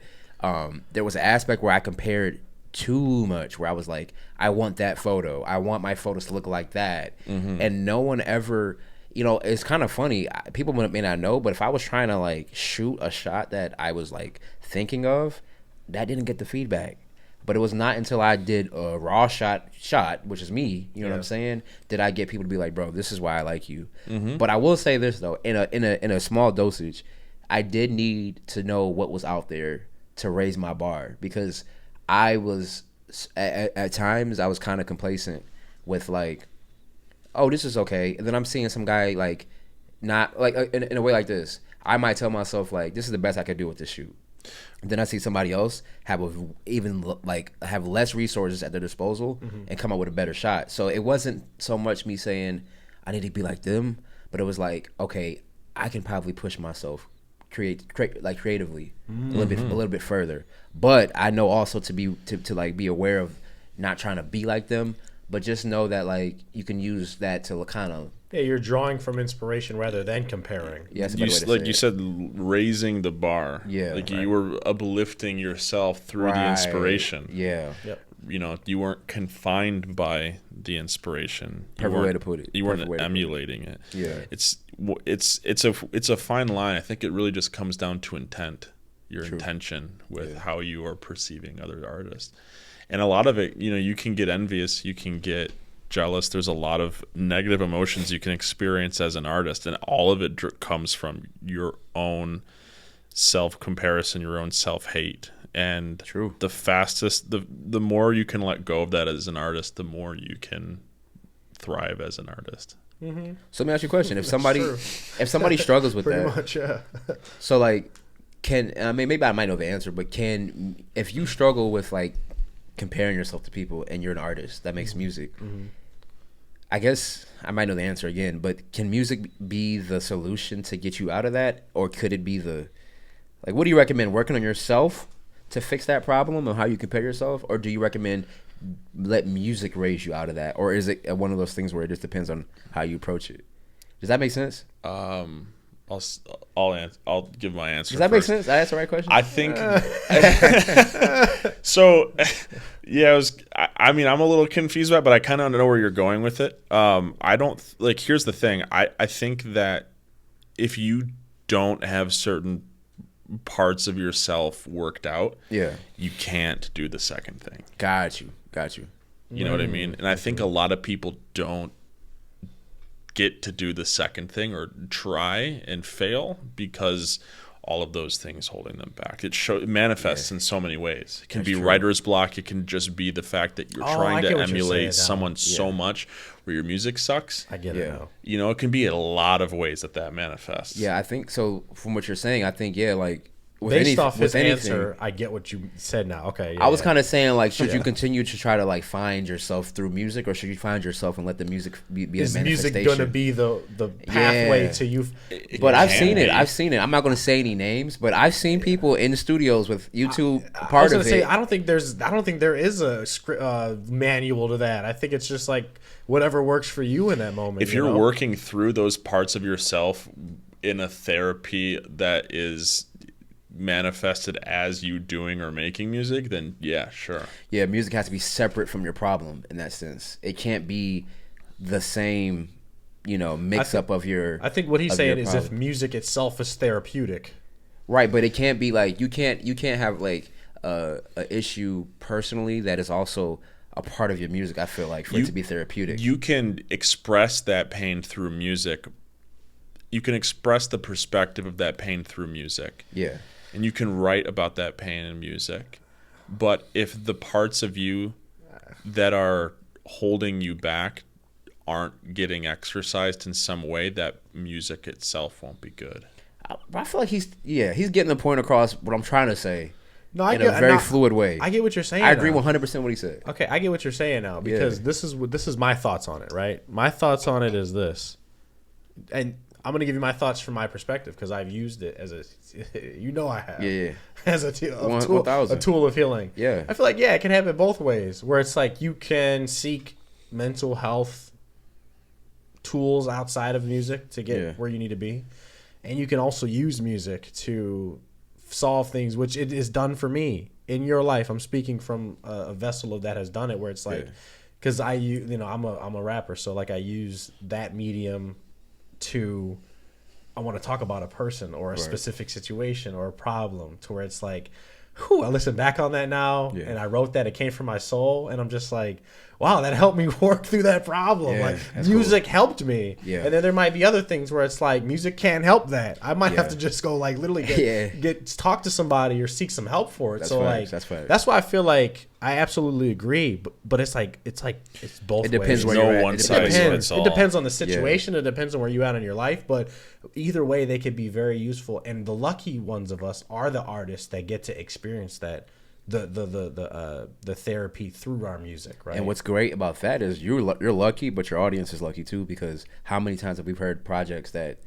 there was an aspect where I compared too much, where I was like, I want that photo, I want my photos to look like that, and no one ever. It's kind of funny. People may not know, but if I was trying to like shoot a shot that I was like thinking of, that didn't get the feedback. But it was not until I did a raw shot, which is me, you know what I'm saying, did I get people to be like, bro, this is why I like you. But I will say this though, in a small dosage, I did need to know what was out there to raise my bar, because I was at times I was kind of complacent with like, oh, this is okay, and then I'm seeing some guy like not like in a way like this. I might tell myself like, this is the best I could do with this shoot. Then I see somebody else have less resources at their disposal and come up with a better shot. So it wasn't so much me saying I need to be like them, but it was like, okay, I can probably push myself creatively a little bit further. But I know also to be aware of not trying to be like them, but just know that like you can use that to kind of. Yeah, you're drawing from inspiration rather than comparing. Yeah, you said, raising the bar. Yeah, like you were uplifting yourself through the inspiration. Yeah. Yep. You weren't confined by the inspiration. Perfect way to put it. You weren't emulating it. Yeah. It's a fine line. I think it really just comes down to intent. Your True. Intention with how you are perceiving other artists, and a lot of it, you can get envious. You can get jealous. There's a lot of negative emotions you can experience as an artist, and all of it comes from your own self-comparison, your own self-hate. And True. The more you can let go of that as an artist, the more you can thrive as an artist. Mm-hmm. So let me ask you a question: if somebody struggles with Pretty that, much, yeah. so like, maybe I might know the answer, but if you struggle with like comparing yourself to people and you're an artist that makes music. I guess I might know the answer again, but can music be the solution to get you out of that? Or could it be what do you recommend, working on yourself to fix that problem of how you compare yourself? Or do you recommend let music raise you out of that? Or is it one of those things where it just depends on how you approach it? Does that make sense? A I'll give my answer. Does that make first. sense? I asked the right question. I think so. Yeah, I mean, I'm a little confused about it, but I kind of know where you're going with it. I don't like. Here's the thing. I think that if you don't have certain parts of yourself worked out, you can't do the second thing. Got you. You know what I mean? And I think a lot of people don't get to do the second thing or try and fail because all of those things holding them back. It manifests in so many ways. It can be writer's block. It can just be the fact that you're trying to emulate someone so much where your music sucks. I get it now. You know, it can be a lot of ways that manifests. Yeah, I think so. From what you're saying, I think like based off his answer, I get what you said now. Okay, I was kind of saying like, should you continue to try to like find yourself through music, or should you find yourself and let the music be a manifestation? Is music going to be the pathway to you? But I've seen it. I'm not going to say any names, but I've seen people in the studios with YouTube part of it. I don't think there is a manual to that. I think it's just like whatever works for you in that moment. If you're working through those parts of yourself in a therapy that is manifested as you doing or making music, then yeah, sure. Yeah, music has to be separate from your problem in that sense. It can't be the same, mix up of your. I think what he's saying is if music itself is therapeutic, right? But it can't be like you can't have like a issue personally that is also a part of your music. I feel like for it to be therapeutic, you can express that pain through music. You can express the perspective of that pain through music. Yeah. And you can write about that pain in music. But if the parts of you that are holding you back aren't getting exercised in some way, that music itself won't be good. I feel like he's getting the point across what I'm trying to say. No, in a very fluid way. I get what you're saying. I agree 100% what he said. Okay, I get what you're saying now because this is my thoughts on it, right? My thoughts on it is this. And I'm going to give you my thoughts from my perspective because I've used it as I have. As a tool of healing. Yeah. I feel like, it can happen both ways where it's like you can seek mental health tools outside of music to get where you need to be. And you can also use music to solve things, which it is done for me in your life. I'm speaking from a vessel of that has done it where it's like, because I'm a rapper. So like I use that medium I want to talk about a person or a specific situation or a problem to where it's like, I listen back on that now and I wrote that, it came from my soul, and I'm just like, wow, that helped me work through that problem. Like music helped me. Yeah. And then there might be other things where it's like music can't help that. I might have to just go like literally get talk to somebody or seek some help for it. That's why I feel like I absolutely agree. But it's both ways. It depends where you're at. It depends on the situation. It depends on where you're at in your life. But either way, they could be very useful. And the lucky ones of us are the artists that get to experience that. The therapy through our music, right? And what's great about that is you're lucky, but your audience is lucky too, because how many times have we heard projects that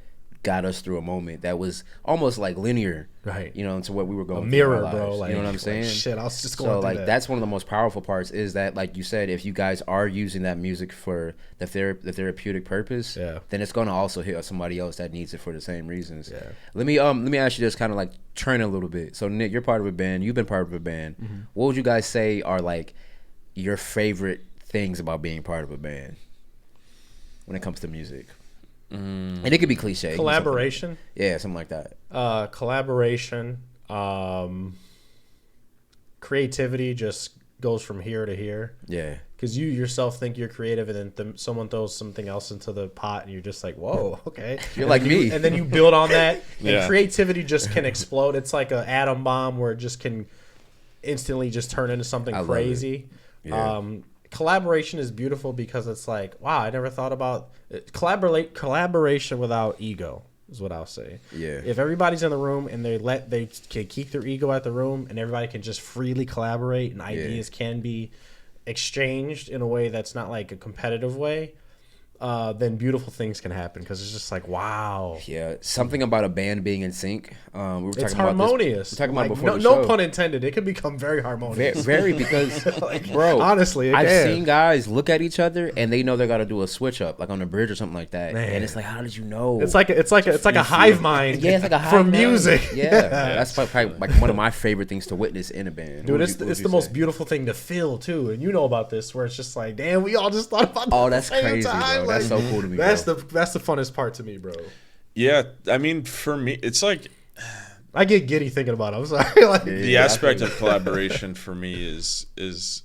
got us through a moment that was almost like linear, right? Into what we were going through. A mirror, in our bro. lives. Like, you know what I'm saying? Like, shit, I was just going through that. That's one of the most powerful parts is that, like you said, if you guys are using that music for the therapeutic purpose, then it's going to also hit somebody else that needs it for the same reasons. Yeah. Let me ask you this, kind of like turn a little bit. So Nick, you're part of a band. You've been part of a band. Mm-hmm. What would you guys say are like your favorite things about being part of a band when it comes to music? And it could be cliche. Collaboration. Something like that. Collaboration. Creativity just goes from here to here. Yeah. Because you yourself think you're creative, and then someone throws something else into the pot, and you're just like, whoa, okay. You're like me. And then you build on that, and creativity just can explode. It's like an atom bomb where it just can instantly just turn into something crazy. Yeah. Collaboration is beautiful because it's like, wow, I never thought about collaboration without ego is what I'll say. Yeah. If everybody's in the room and they can keep their ego at the room and everybody can just freely collaborate and ideas can be exchanged in a way that's not like a competitive way, then beautiful things can happen because it's just like, wow. Yeah, something about a band being in sync. We were It's talking harmonious. About this. We're talking like, about before the no show. pun intended. It can become very harmonious. Very because, bro, honestly, I've can. seen guys look at each other and they know they got to do a switch up, like on a bridge or something like that. Man. And it's like, how did you know? It's like a hive mind. Yeah, it's like a hive for mind. music. Yeah, that's like one of my favorite things to witness in a band. Dude, it's the most beautiful thing to feel too, and you know about this, where it's just like, damn, we all just thought about. Oh, this that's at the same crazy, time. bro. That's so cool to me. That's bro. the funnest part to me, bro. Yeah, I mean, for me, it's like I get giddy thinking about it. I'm sorry. Like, the aspect of collaboration for me is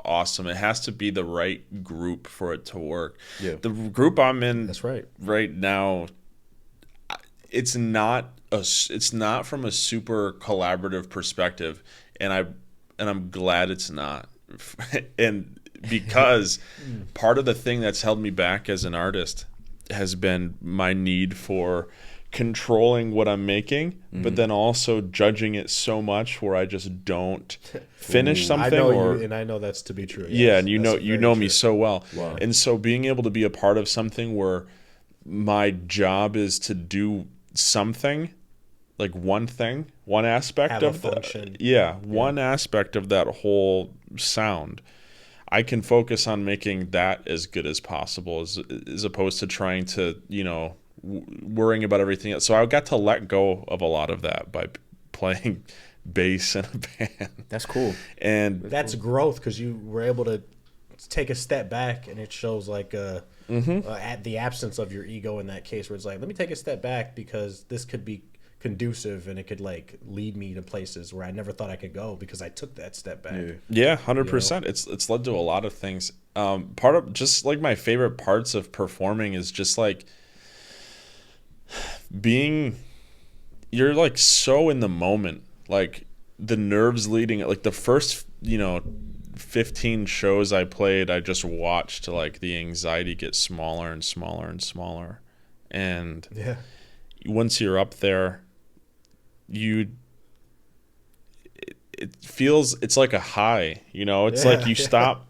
awesome. It has to be the right group for it to work. Yeah. The group I'm in that's right. right now, it's not from a super collaborative perspective, and I'm glad it's not. And because part of the thing that's held me back as an artist has been my need for controlling what I'm making, but then also judging it so much where I just don't finish something. I know or you, and I know that's to be true. yeah, Yes, and you that's know very me true. so well. Wow. And so being able to be a part of something where my job is to do something, like one aspect Have a of function. one aspect of that whole sound. I can focus on making that as good as possible, as opposed to trying to, worrying about everything else. So I got to let go of a lot of that by playing bass in a band. That's cool. And That's growth because you were able to take a step back, and it shows like at the absence of your ego in that case, where it's like, let me take a step back because this could be conducive and it could like lead me to places where I never thought I could go because I took that step back. yeah, 100%. It's led to a lot of things. Part of just like my favorite parts of performing is just like you're like so in the moment, like the nerves leading, like the first 15 shows I played, I just watched like the anxiety get smaller and smaller and smaller, and Yeah. once you're up there, it feels, it's like a high, it's like you stop,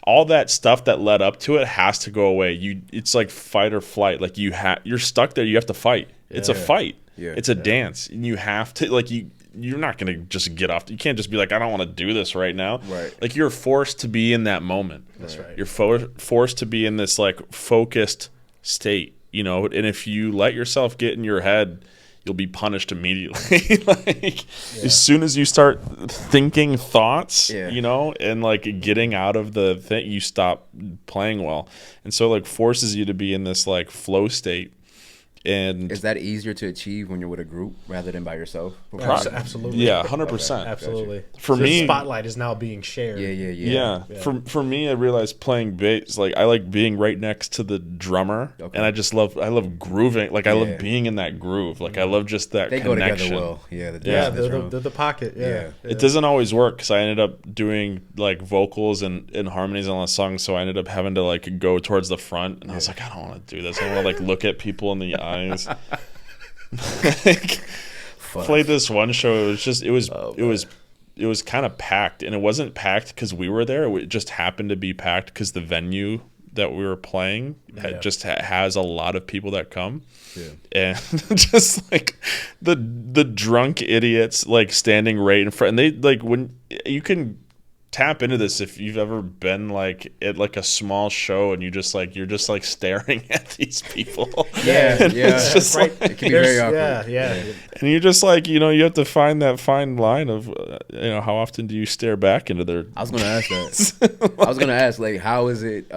all that stuff that led up to it has to go away. It's like fight or flight. Like you're stuck there. You have to fight. It's a fight. Yeah. It's a dance, and you have to you're not gonna just get off. You can't just be like, I don't want to do this right now. Right. Like you're forced to be in that moment. That's right. You're forced to be in this like focused state. And if you let yourself get in your head, you'll be punished immediately. As soon as you start thinking thoughts, and like getting out of the thing, you stop playing well. And so like forces you to be in this like flow state. And Is that easier to achieve when you're with a group rather than by yourself? Absolutely. yeah, 100%. Absolutely. For So me- the spotlight is now being shared. Yeah. For me, I realized playing bass, like I like being right next to the drummer, and I love grooving. Like I love being in that groove. Like I love just that They connection. go together well. Yeah, Yeah, the drum. the pocket. Yeah. It doesn't always work because I ended up doing like vocals and harmonies on the song, so I ended up having to like go towards the front, and I was like, I don't want to do this. I want to like look at people in the eyes. Played this one show. It was kind of packed, and it wasn't packed because we were there. It just happened to be packed because the venue that we were playing just has a lot of people that come. And just like the drunk idiots like standing right in front, and they like, when you can tap into this if you've ever been like at like a small show and you're just like staring at these people. It's just Right. It can be very awkward. Yeah. and you're just like, you have to find that fine line of how often do you stare back into their I was gonna ask that. I was gonna ask, like, how is it?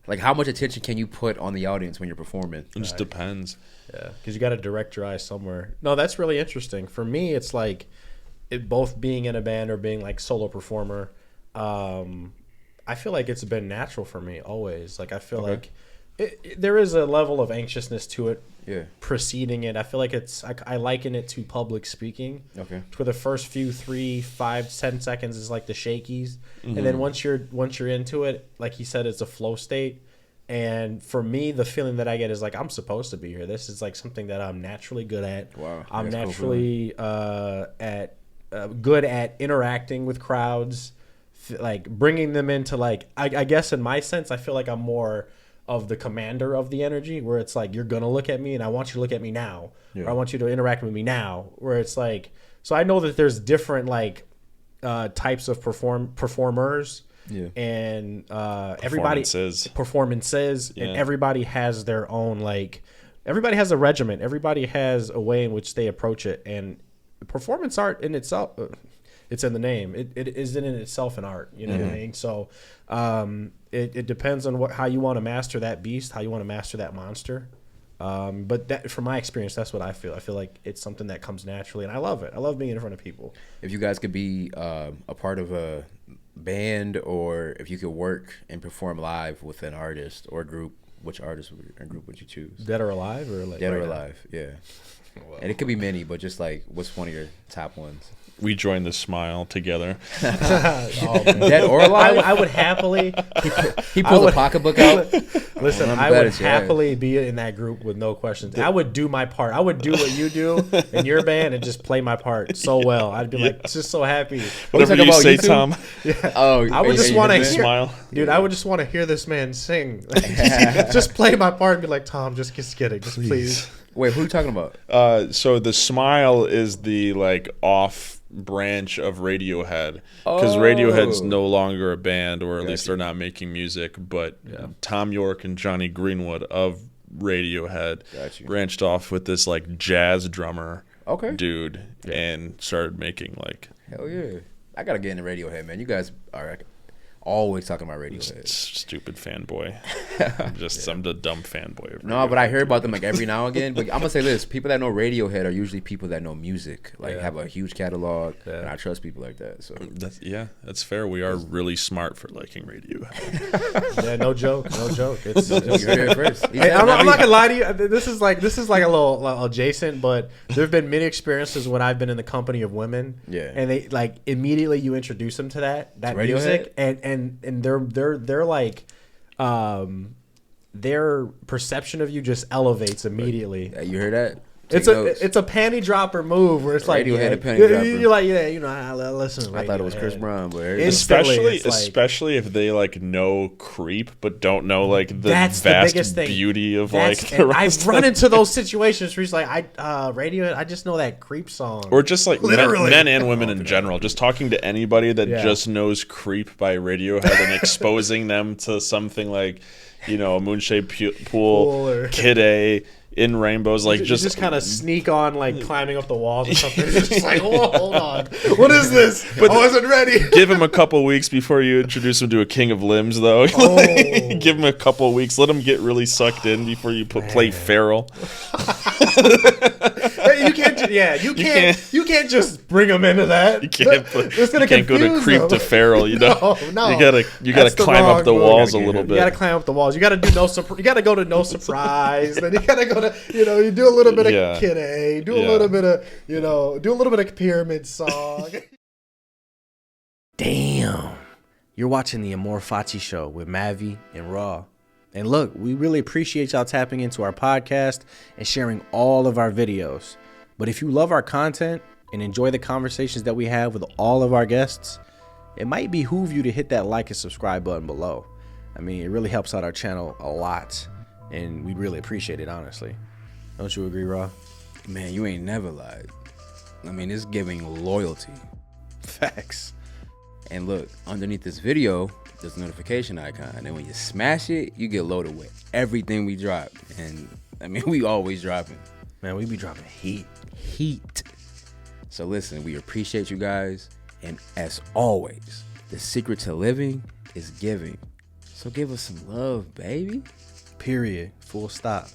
Like, how much attention can you put on the audience when you're performing? it just depends. Yeah, because you got to direct your eyes somewhere. No, that's really interesting. For me, it's like both being in a band or being like solo performer. I feel like it's been natural for me always. Like I feel like there is a level of anxiousness to it. Yeah. Preceding it, I feel like I liken it to public speaking. Okay. For the first few 3, 5, 10 seconds is like the shakies, and then once you're into it, like he said, it's a flow state. And for me, the feeling that I get is like, I'm supposed to be here. This is like something that I'm naturally good at. Wow, I'm that's cool naturally good at interacting with crowds, like bringing them into like I guess in my sense I feel like I'm more of the commander of the energy, where it's like you're gonna look at me and I want you to look at me now, or I want you to interact with me now, where it's like, so I know that there's different like types of performers, and performances, and everybody has their own, like, everybody has a regimen, everybody has a way in which they approach it, and performance art in itself, it's in the name. It isn't in itself an art. You know what I mean? So it depends on how you want to master that beast, how you want to master that monster. But that, from my experience, that's what I feel. I feel like it's something that comes naturally, and I love it. I love being in front of people. If you guys could be a part of a band, or if you could work and perform live with an artist or group, which artist or group would you choose? Dead or alive, or like dead or alive? Yeah. Wow. And it could be many, but just like, what's one of your top ones? We joined the Smile together. Dead or alive? I would happily. He pulls a pocketbook out. Listen, I would happily be in that group with no questions. I would do my part. I would do what you do in your band and just play my part so well. I'd be like, just so happy. Whatever you say, Tom. Yeah. Oh, I would just want to hear, Smile. Dude. I would just want to hear this man sing. Just play my part and be like, Tom, just kidding, just please. Wait, who are you talking about? So the Smile is the like off branch of Radiohead, because Radiohead's no longer a band, or at least they're not making music, but Tom York and Johnny Greenwood of Radiohead branched off with this like jazz drummer dude and started making like, hell yeah, I gotta get into Radiohead, man. You guys are always talking about Radiohead. Stupid fanboy. I'm the dumb fanboy. No, but I hear about them like every now and again. But I'm gonna say this: people that know Radiohead are usually people that know music, like have a huge catalog, and I trust people like that. So that's fair. We are really smart for liking Radiohead. Yeah, no joke. It's you heard it first. I'm not gonna lie to you. This is like a little adjacent, but there have been many experiences when I've been in the company of women, and they like immediately you introduce them to that music, and they're like, their perception of you just elevates immediately. You hear that? It's a panty dropper move where it's like Radiohead, a panty dropper. You're like, listen. I thought it was Chris Brown, but especially if they like know Creep but don't know like the vast beauty of like the rest. I've run into those situations where he's like, Radiohead, I just know that Creep song, or just like men and women in general. Just talking to anybody that just knows Creep by Radiohead and exposing them to something like, a Moonshade Pool or Kid A. In Rainbows, like just kind of sneak on, like climbing up the walls or something. It's just like, whoa, hold on, what is this? But I wasn't ready. Give him a couple weeks before you introduce him to a King of Limbs, though. Give him a couple of weeks. Let him get really sucked in before you play Feral. You can't just bring him into that. You can't go to Creep to Feral. No. You gotta climb up the walls a little bit. You gotta climb up the walls. You gotta do you gotta go to No Surprise. Then you gotta go to you do a little bit of Kid A. Do a little bit of Pyramid Song. Damn. You're watching the Amor Fati show with Mavi and Raw. And look, we really appreciate y'all tapping into our podcast and sharing all of our videos. But if you love our content and enjoy the conversations that we have with all of our guests, it might behoove you to hit that like and subscribe button below. I mean, it really helps out our channel a lot, and we really appreciate it, honestly. Don't you agree, Raw? Man, you ain't never lied. I mean, it's giving loyalty. Facts. And look, underneath this video, there's a notification icon. And when you smash it, you get loaded with everything we drop. And, I mean, we always dropping. Man, we be dropping heat. So listen, we appreciate you guys. And as always, the secret to living is giving. So give us some love, baby. Period. Full stop.